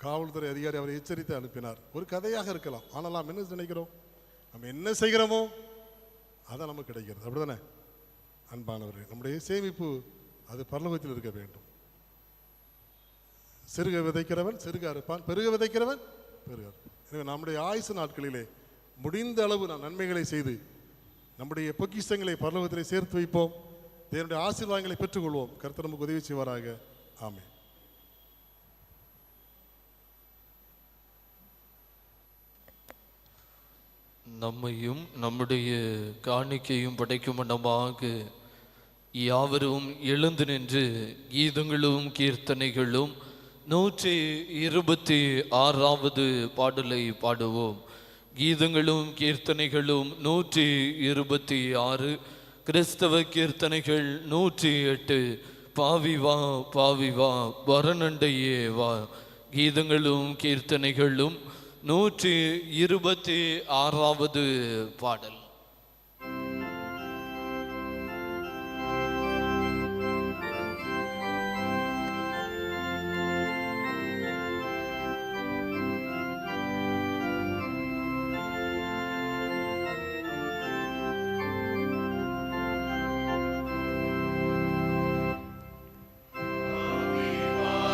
காவல்துறை அதிகாரி அவரை எச்சரித்து அனுப்பினார். ஒரு கதையாக இருக்கலாம், ஆனால் நாம் என்ன நினைக்கிறோம், நம்ம என்ன செய்கிறோமோ அதான் நமக்கு கிடைக்கிறது. அப்படிதானே அன்பானவர்கள்? நம்முடைய சேமிப்பு அது பரலோகத்தில் இருக்க வேண்டும். சிறுக விதைக்கிறவன் சிறுக அறுப்பான், பெருக விதைக்கிறவன் பெருக. எனவே நம்முடைய ஆயுசு நாட்களிலே முடிந்த அளவு நாம் நன்மைகளை செய்து நம்முடைய பொக்கிஷங்களை பரலோகத்திலே சேர்த்து வைப்போம். தேவனுடைய ஆசீர்வாதங்களை பெற்றுக்கொள்வோம். கர்த்தர் நமக்கு உதவி செய்வாராக. ஆமென். நம்மையும் நம்முடைய காணிக்கையும் படைக்கும் வண்ணமாக யாவரும் எழுந்து நின்று கீதங்களும் கீர்த்தனைகளும் 126வது பாடலை பாடுவோம். கீதங்களும் கீர்த்தனைகளும் 126, கிறிஸ்தவ கீர்த்தனைகள் 108, பாவி வா பாவி வா வரநண்டையே வா. கீதங்களும் கீர்த்தனைகளும் 126வது பாடல். Bye.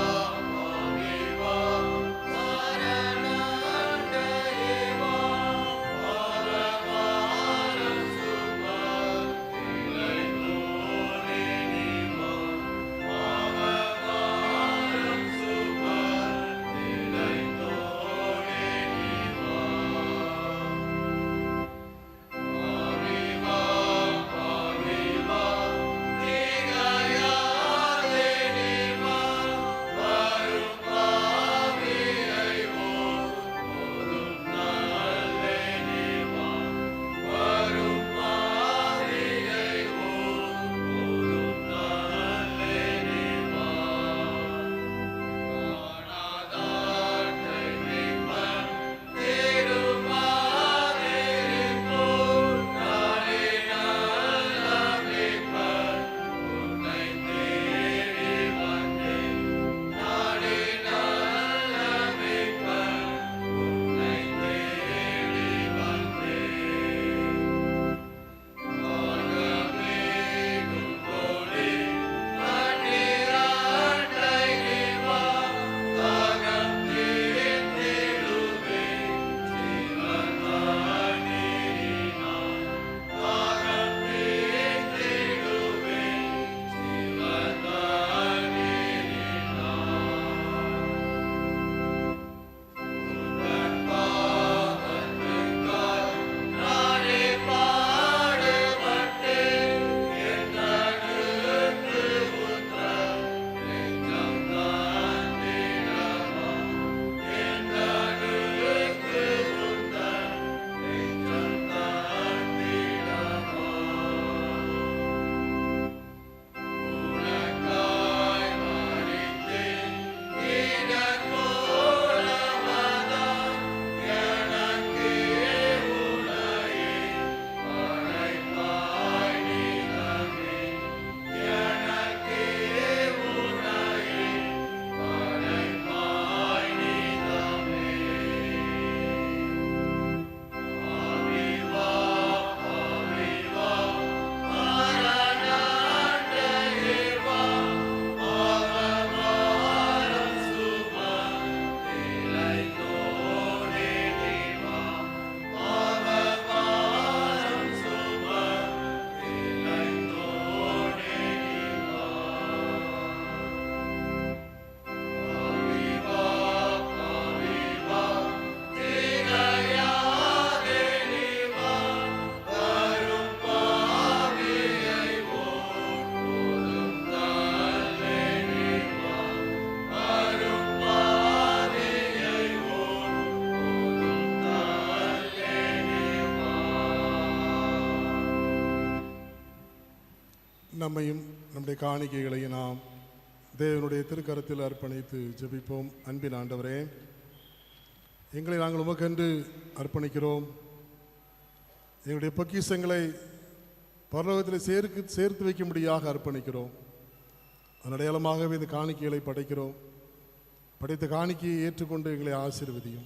நம்மையும் நம்முடைய காணிக்கைகளையும் நாம் தேவனுடைய திருக்கரத்தில் அர்ப்பணித்து ஜெபிப்போம். அன்பின் ஆண்டவரே, எங்களை நாங்கள் உமக்கென்று அர்ப்பணிக்கிறோம். எங்களுடைய பொக்கிஷங்களை பரலோகத்தில் சேர்த்து வைக்கும்படியாக அர்ப்பணிக்கிறோம். அதன் அடையாளமாகவே இந்த காணிக்கைகளை படைக்கிறோம். படைத்த காணிக்கையை ஏற்றுக்கொண்டு எங்களை ஆசீர்வதியும்.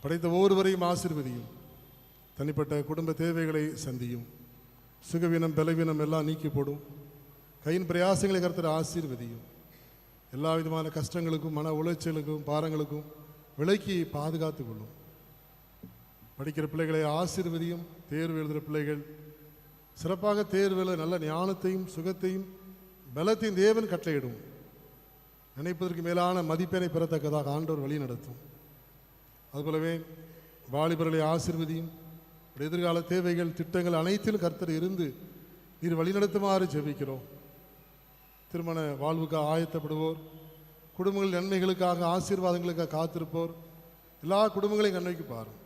படைத்த ஒவ்வொருவரையும் ஆசீர்வதியும். தனிப்பட்ட குடும்ப தேவைகளை சந்தியும். சுகவீனம் பலவீனம் எல்லாம் நீக்கி போடும். கையின் பிரயாசங்களை கர்த்தர் ஆசீர்வதியும். எல்லா விதமான கஷ்டங்களுக்கும் மன உளைச்சலுக்கும் பாரங்களுக்கும் விலக்கி பாதுகாத்து கொள்ளும். படிக்கிற பிள்ளைகளை ஆசீர்வதியும். தேர்வு எழுதுகிற பிள்ளைகள் சிறப்பாக தேர்வில் நல்ல ஞானத்தையும் சுகத்தையும் பலத்தையும் தேவன் கட்டளையிடும். நினைப்பதற்கு மேலான மதிப்பெண்ணை பெறத்தக்கதாக ஆண்டவர் வழி நடத்தும். அதுபோலவே வாலிபர்களை ஆசீர்வதியும். எதிர்கால தேவைகள் திட்டங்கள் அனைத்திலும் கர்த்தர் இருந்து நீர் வழிநடத்துமாறு ஜெபிக்கிறோம். திருமண வாழ்வுக்காக ஆயத்தப்படுவோர், குடும்பங்கள் நன்மைகளுக்காக ஆசீர்வாதங்களுக்காக காத்திருப்போர் எல்லா குடும்பங்களையும் கண்வைக்கு பாரும்.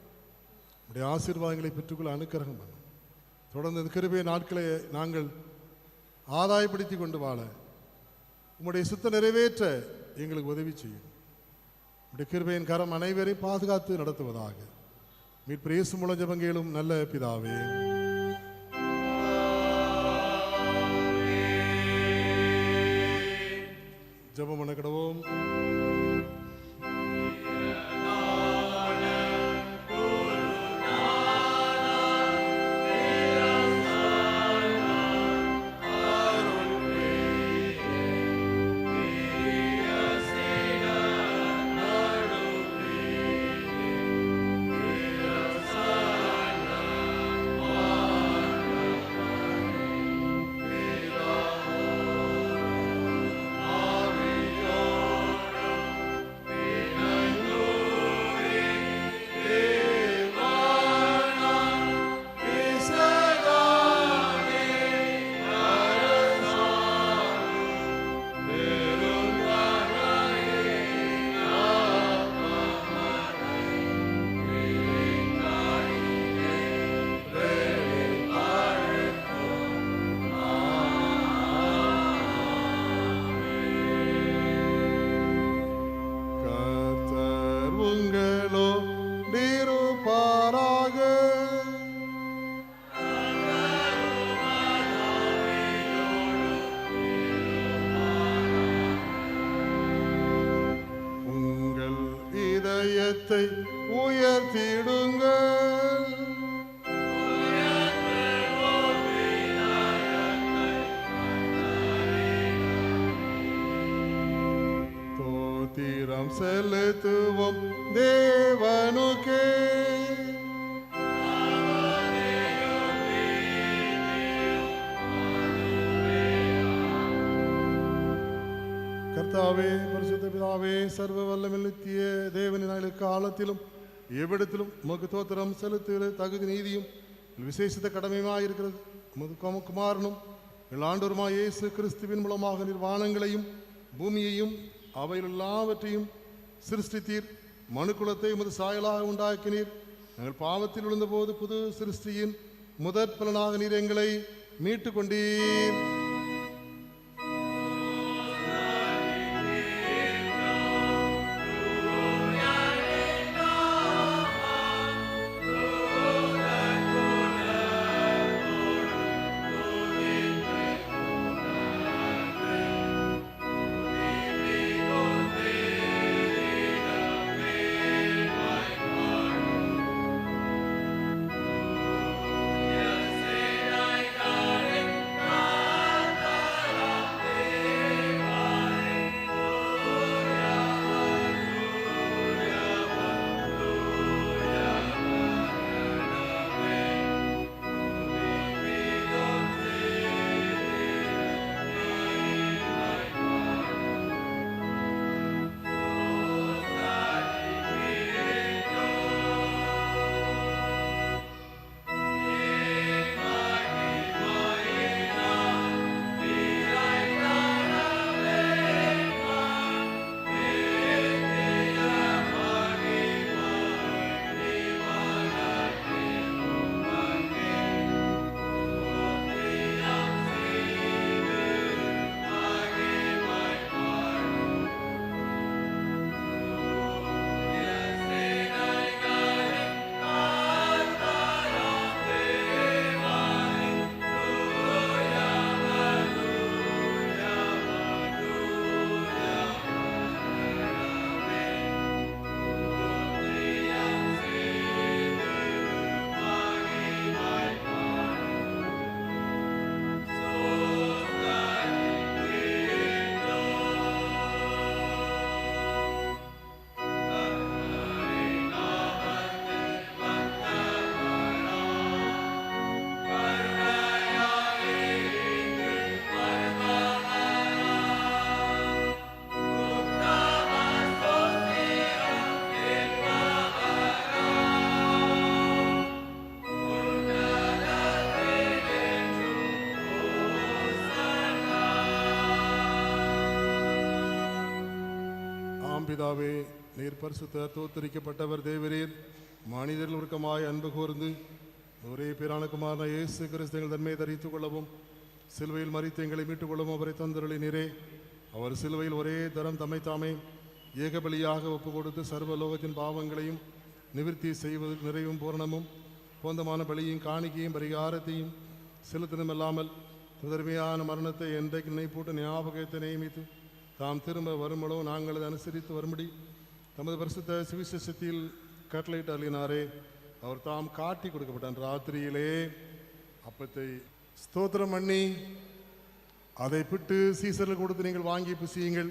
உடைய ஆசீர்வாதங்களை பெற்றுக்கொள்ள அனுக்கிரகம் பண்ணும். தொடர்ந்து இந்த கிருபை நாட்களை நாங்கள் ஆதாயப்படுத்தி கொண்டு வாழ உம்முடைய சுத்த நிறைவேற்ற எங்களுக்கு உதவி செய்யும். உடைய கிருபையின் கரம் அனைவரையும் பாதுகாத்து நடத்துவதாக. மீட்பர் இயேசு மூலம் ஜெபங்களும் நல்ல பிதாவே. ஜெபம் பண்ண கடவோம். உயர்த்திடுங்கள். தோத்திரம் செலுத்துவோம் தேவனுக்கே. கர்த்தாவே, பரிசுத்த பிதாவே, சர்வ வல்லமையுள்ள நித்திய தேவனின் காலத்திலும் எவ்விடத்திலும் உமக்கு தோத்திரம் செலுத்துகிற தகுதி நீதியும் விசேஷித்த கடமையுமாய் இருக்கிறது. உமது குமாரனும் ஆண்டவருமாய் இயேசு கிறிஸ்துவின் மூலமாக நிர்வாணங்களையும் பூமியையும் அவையில் எல்லாவற்றையும் சிருஷ்டித்தீர். மனுக்குலத்தை உமது சாயலாக உண்டாக்கினீர். நாங்கள் பாவத்தில் விழுந்தபோது புது சிருஷ்டியின் முதற் பலனாக நீர் எங்களை மீட்டு கொண்டீர். பிதாவே, நீர் பரிசுத்த தோத்தரிக்கப்பட்டவர் தேவரீர். மனிதர்கள் உருக்கமாய் அன்பு கூர்ந்து ஒரே பேரான குமாரனான இயேசு கிறிஸ்து எங்கள் தன்மையை தரித்துக் கொள்ளவும் சிலுவையில் மரித்து எங்களை மீட்டுக் கொள்ளவும் அவரை தந்தருளினீரே. அவர் சிலுவையில் ஒரே தரம் தம்மை தாமே ஏகபலியாக ஒப்பு கொடுத்து சர்வ லோகத்தின் பாவங்களையும் நிவர்த்தி செய்வது நிறைவும் பூரணமும் போந்தமான பலியும் காணிக்கையும் பரிகாரத்தையும் செலுத்தணும் இல்லாமல் முதன்மையான மரணத்தை என்றைக்கு நினைப்பூட்ட ஞாபகத்தை நியமித்து தாம் திரும்ப வருமளோ நாங்கள் அதை அனுசரித்து வரும்படி தமது பரிசுத்த சுவிசேஷத்தில் கட்டளையிட்டு அருளினாரே. அவர் தாம் காட்டி கொடுக்கப்பட்டான். ராத்திரியிலே அப்பத்தை ஸ்தோத்திரம் பண்ணி அதை பிட்டு சீசரில் கொடுத்து நீங்கள் வாங்கி புசியுங்கள்.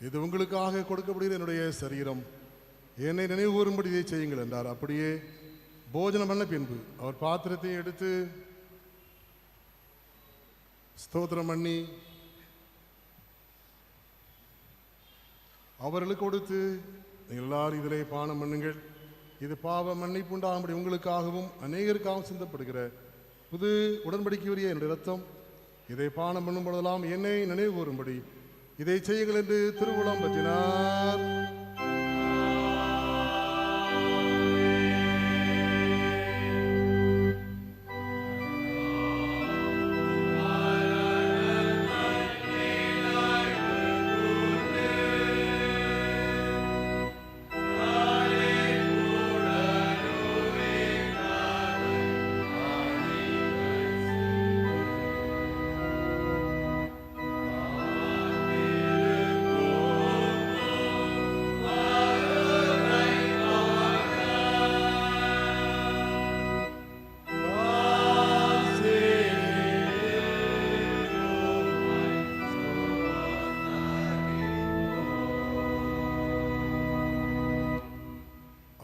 இது உங்களுக்காக கொடுக்கப்படுகிற என்னுடைய சரீரம், என்னை நினைவு கூறும்படி இதை செய்யுங்கள் என்றார். அப்படியே போஜனம் பண்ண பின்பு அவர் பாத்திரத்தை எடுத்து ஸ்தோத்திரம் பண்ணி அவர்களுக்கு கொடுத்து, நீங்கள் எல்லாரும் இதிலே பானம் பண்ணுங்கள். இது பாவ மன்னிப்பு உண்டாகும்படி உங்களுக்காகவும் அநேகருக்காகவும் சிந்தப்படுகிற புது உடன்படிக்கையுரிய என்னுடைய ரத்தம். இதை பானம் பண்ணும் பொழுதெல்லாம் என்னை நினைவு கூறும்படி இதை செய்யுங்கள் என்று திருவுளம் பற்றினார்.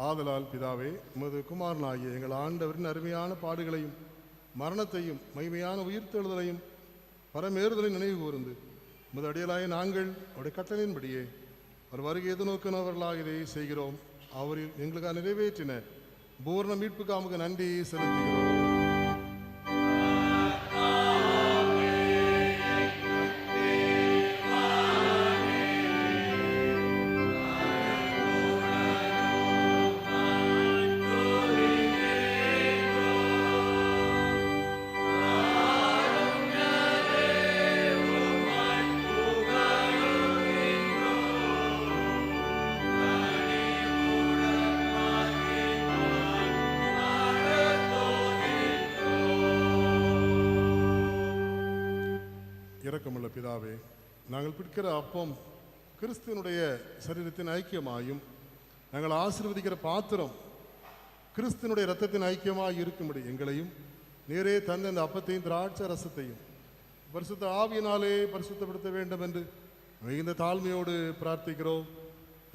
ஆதலால் பிதாவே, உமது குமாரனாகிய எங்கள் ஆண்டவரின் அருமையான பாடுகளையும் மரணத்தையும் மகிமையான உயிர்த்தெழுதலையும் பரமேறுதலையும் நினைவு கூர்ந்து உமது அடியலாய நாங்கள் அவருடைய கட்டளையின்படியே அவர் வருகை எதிர்நோக்கினவர்களாக இதை செய்கிறோம். அவரில் எங்களுக்காக நிறைவேற்றின பூர்ண மீட்புக்காக நன்றி செலுத்துகிறோம். இரக்கமுள்ள பிதாவே, நாங்கள் பிடிக்கிற அப்பம் கிறிஸ்துவனுடைய சரீரத்தின் ஐக்கியமாயும் நாங்கள் ஆசீர்வதிக்கிற பாத்திரம் கிறிஸ்துவனுடைய இரத்தத்தின் ஐக்கியமாய் இருக்கும்படி எங்களையும் நேரே தந்த இந்த அப்பத்தையும் திராட்சை ரசத்தையும் பரிசுத்த ஆவியினாலே பரிசுத்தப்படுத்த வேண்டும் என்று மிகுந்த தாழ்மையோடு பிரார்த்திக்கிறோம்.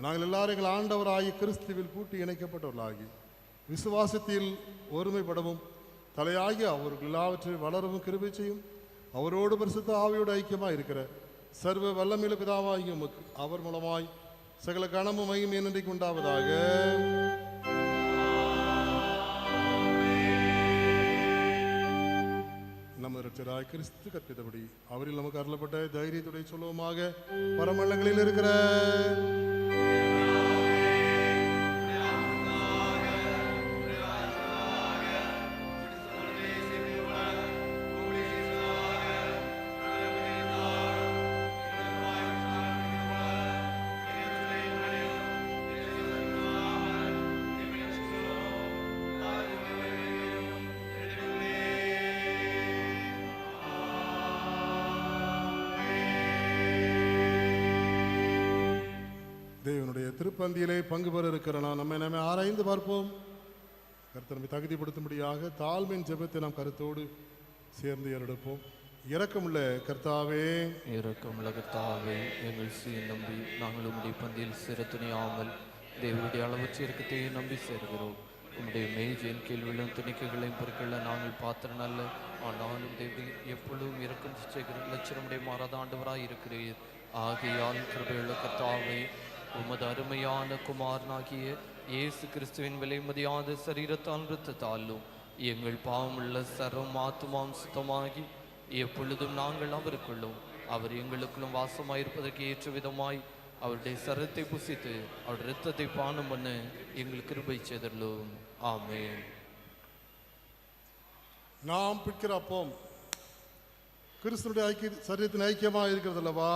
நாங்கள் எல்லாரும் எங்கள் ஆண்டவராகி கிறிஸ்துவில் கூட்டி இணைக்கப்பட்டவர்களாகி விசுவாசத்தில் ஒருமைப்படவும் தலையாகி அவர்கள் எல்லாவற்றையும் வளரவும் கிருபை செய்யும். அவரோடு பரிசுத்த ஆவியோடு ஐக்கியமாக இருக்கிற சர்வ வல்லமையுள்ள பிதாவாகி உமக்கு அவர் மூலமாய் சகல கணமும் மகிமை என்றைக்கு உண்டாவதாக. நமது இரட்சகராகிய கிறிஸ்து கற்பித்தபடி அவரில் நமக்கு அருளப்பட்ட தைரியத்துடைய சொல்லுவமாக பரமண்டலங்களில் இருக்கிற தேவனுடைய திருப்பந்தியிலே பங்கு பெற இருக்கிற நம்மை ஆராய்ந்து பார்ப்போம். கர்த்தர் நம்மை தகுதிப்படுத்தும்படியாக தாழ்மையின் ஜெபத்தை நாம் கருத்தோடு சேர்ந்து ஏறெடுப்போம். இரக்கமுள்ள கர்த்தாவே, இரக்கமுள்ள கர்த்தாவே, எங்கள் சீர் நம்பி நாங்கள் உம்முடைய பந்தியில் சேர துணியாமல் தேவனுடைய அளவற்ற இரக்கத்தையே நம்பி சேர்கிறோம். உம்முடைய மேஜையின் கீழ் விழும் துணிக்கைகளையும் பொருட்களை நாங்கள் பாத்திரம் அல்ல, ஆனாலும் தேவன் எப்பொழுதும் இரக்கம் செய்கிற லட்சணமுடைய மாறாத ஆண்டவராய் இருக்கிறீர். ஆகையால் கிருபையுள்ள கர்த்தாவே, உமது அருமையான குமாரனாகிய இயேசு கிறிஸ்துவின் விலைமதியாத சரீரத்தால் இரத்தத்தாலும் எங்கள் பாவமுள்ள சர்வம் ஆத்துமாம் சுத்தமாகி எப்பொழுதும் நாங்கள் அவருக்குள்ளும் அவர் எங்களுக்குள்ளும் வாசமாயிருப்பதற்கு ஏற்ற விதமாய் அவருடைய சரத்தை புசித்து அவருடைய இரத்தத்தை பானம் பண்ண எங்களுக்கு கிருபை செய்தருளும். ஆமென். நாம் பிடிக்கிற அப்பம் கிறிஸ்துனுடைய ஐக்கிய சரீரத்தின் ஐக்கியமாக இருக்கிறது அல்லவா?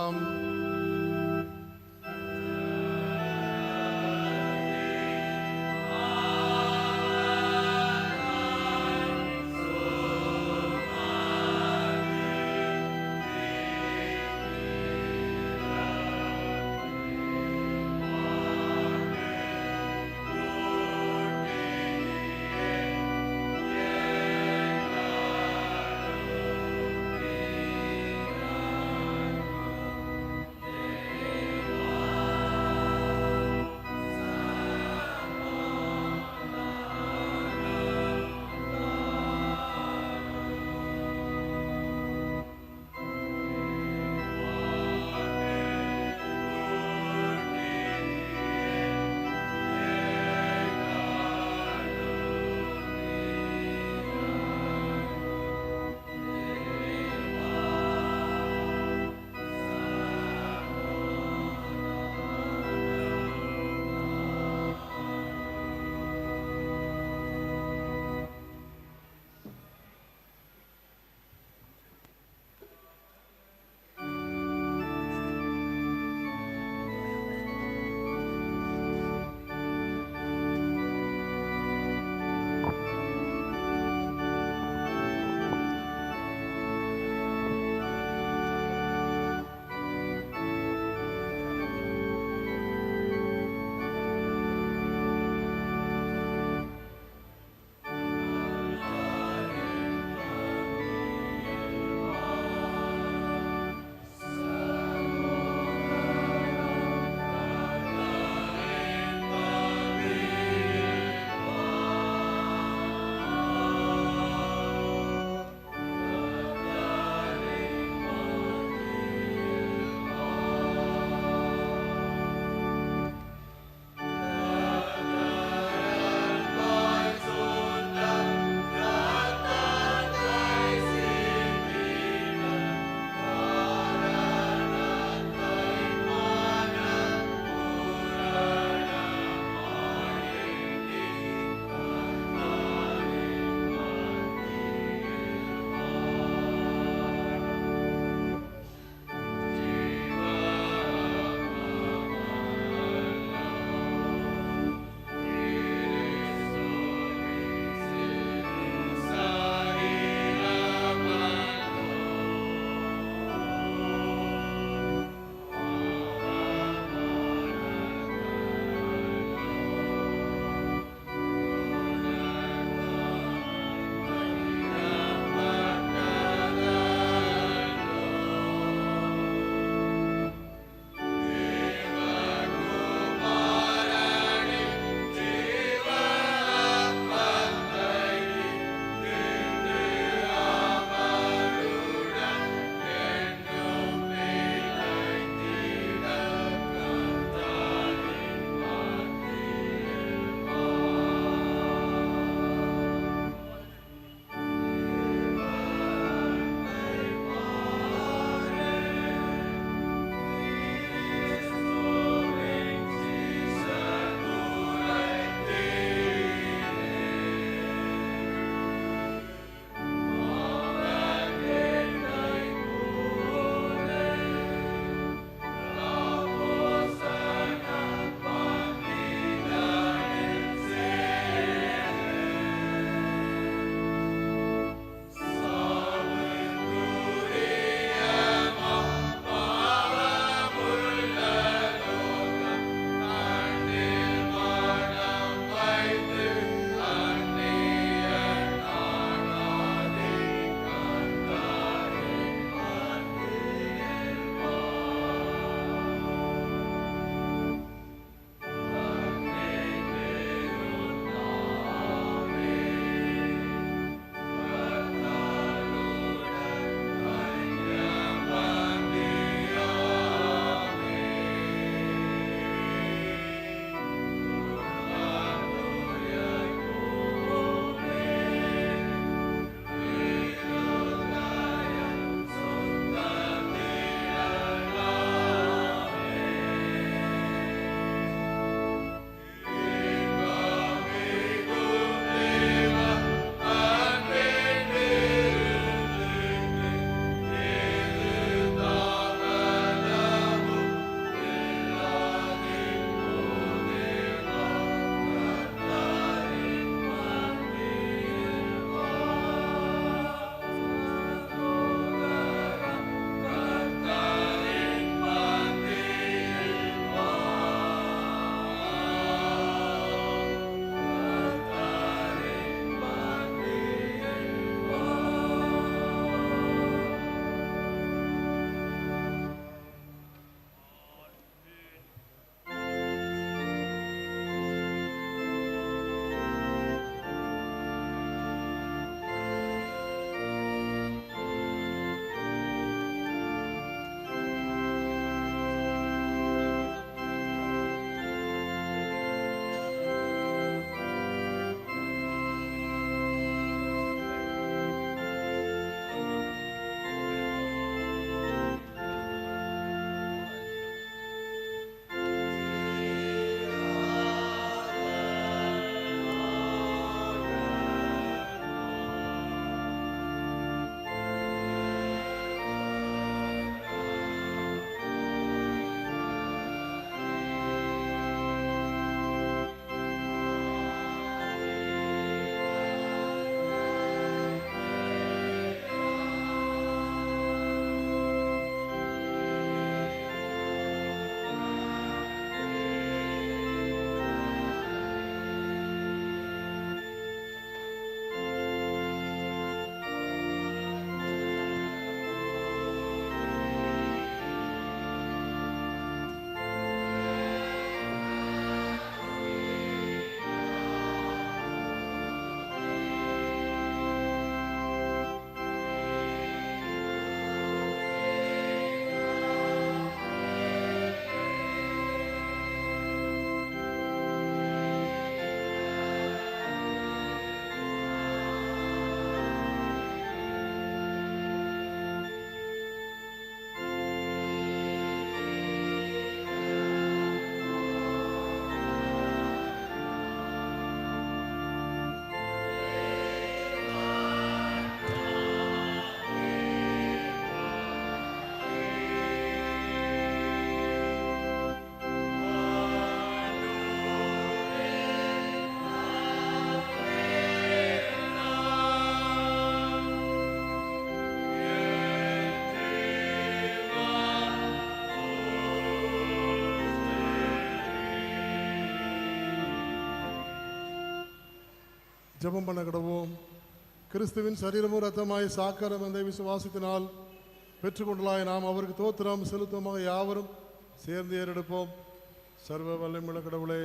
ஜெபம் பண்ண கடவோம். கிறிஸ்துவின் சரீரமும் இரத்தமாய் சாக்காரம் என்ற விசுவாசத்தினால் பெற்றுக்கொண்டலாய் நாம் அவருக்கு தோத்திரம் செலுத்துமாக யாவரும் சேர்ந்து ஏறெடுப்போம். சர்வ வல்லமையுள்ள கடவுளே,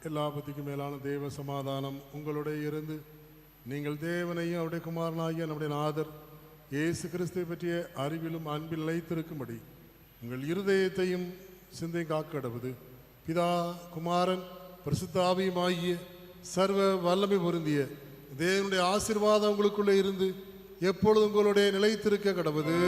எல்லாபத்திக்கும் மேலான தேவ சமாதானம் உங்களுடைய இருந்து நீங்கள் தேவனையும் அவருடைய குமாரனாகிய நம்முடைய நாதர் இயேசு கிறிஸ்துவை பற்றிய அறிவிலும் அன்பில் நிலைத்திருக்கும்படி உங்கள் இருதயத்தையும் சிந்தை காக்கடவுது. பிதா குமாரன் பரிசுத்த ஆவியுமாகிய சர்வ வல்லமை பொருந்திய தேவனுடைய ஆசீர்வாதம் உங்களுக்குள்ளே இருந்து எப்பொழுதும் உங்களுடைய நிலைத்திருக்க கடவுது.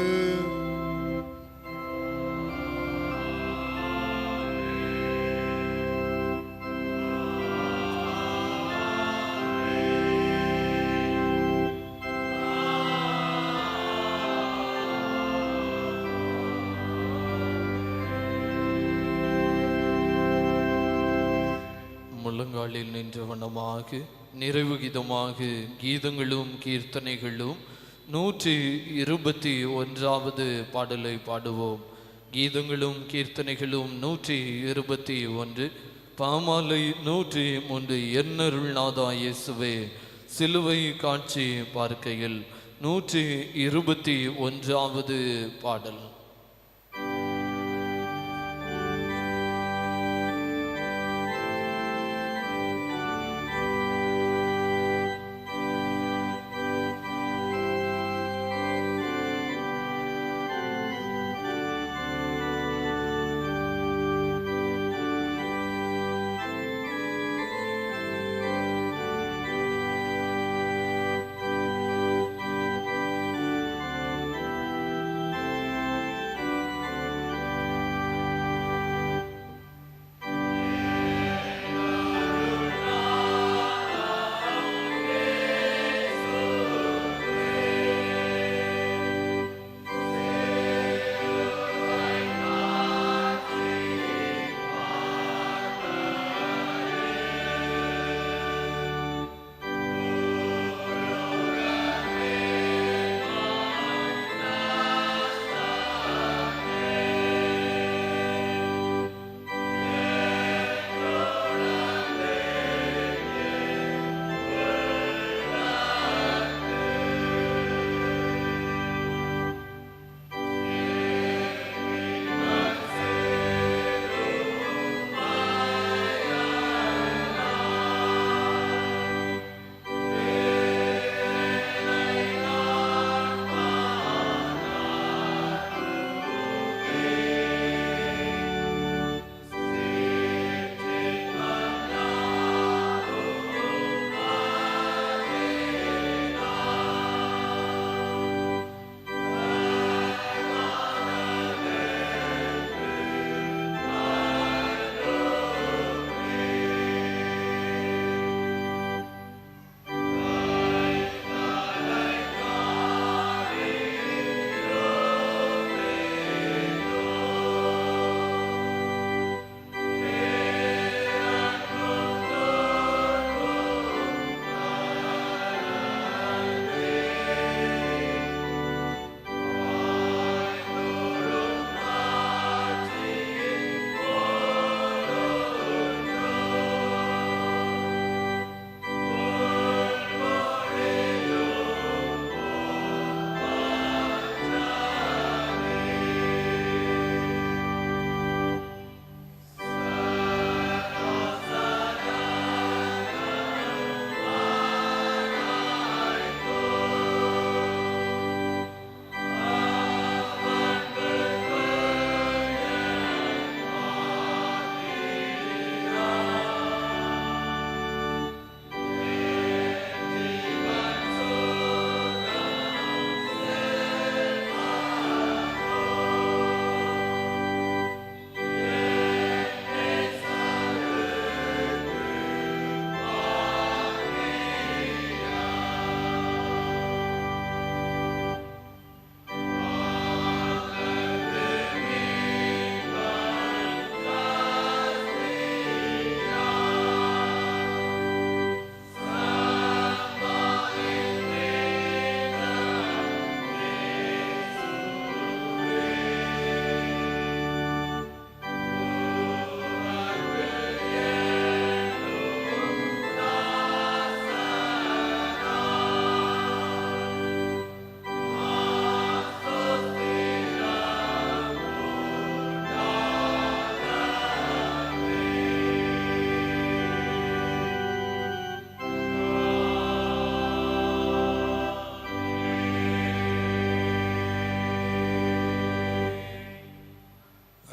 முழங்காலில் நின்ற வண்ணமாக நிறைவு கீதமாக கீதங்களும் கீர்த்தனைகளும் 121வது பாடலை பாடுவோம். கீதங்களும் கீர்த்தனைகளும் 121. பாமாலை 103 என்னருள்நாதா இயேசுவே சிலுவை காட்சி பார்க்கையில் 121வது பாடல்.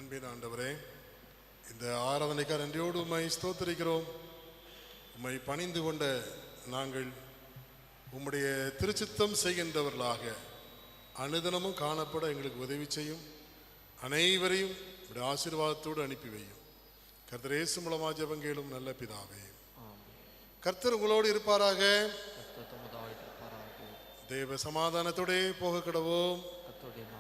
அன்பின் ஆண்டவரே, இந்த ஆராதனைக்கார் நன்றியோடு உம்மை ஸ்தோத்திரிக்கிறோம். உம்மை பணிந்து கொண்ட நாங்கள் உம்முடைய திருச்சித்தம் செய்கின்றவர்களாக அனுதினமும் காணப்பட எங்களுக்கு உதவி செய்யும். அனைவரையும் உடைய ஆசீர்வாதத்தோடு அனுப்பி வையும். கர்த்தர் இயேசு மூலமாக ஜெபம் கேளும் நல்ல பிதாவே. கர்த்தர் உங்களோடு இருப்பாராக. கர்த்தர் தமது ஆயுள் இருப்பாராக. தேவ சமாதானத்தோடே போக கடவோம். கர்த்தருடைய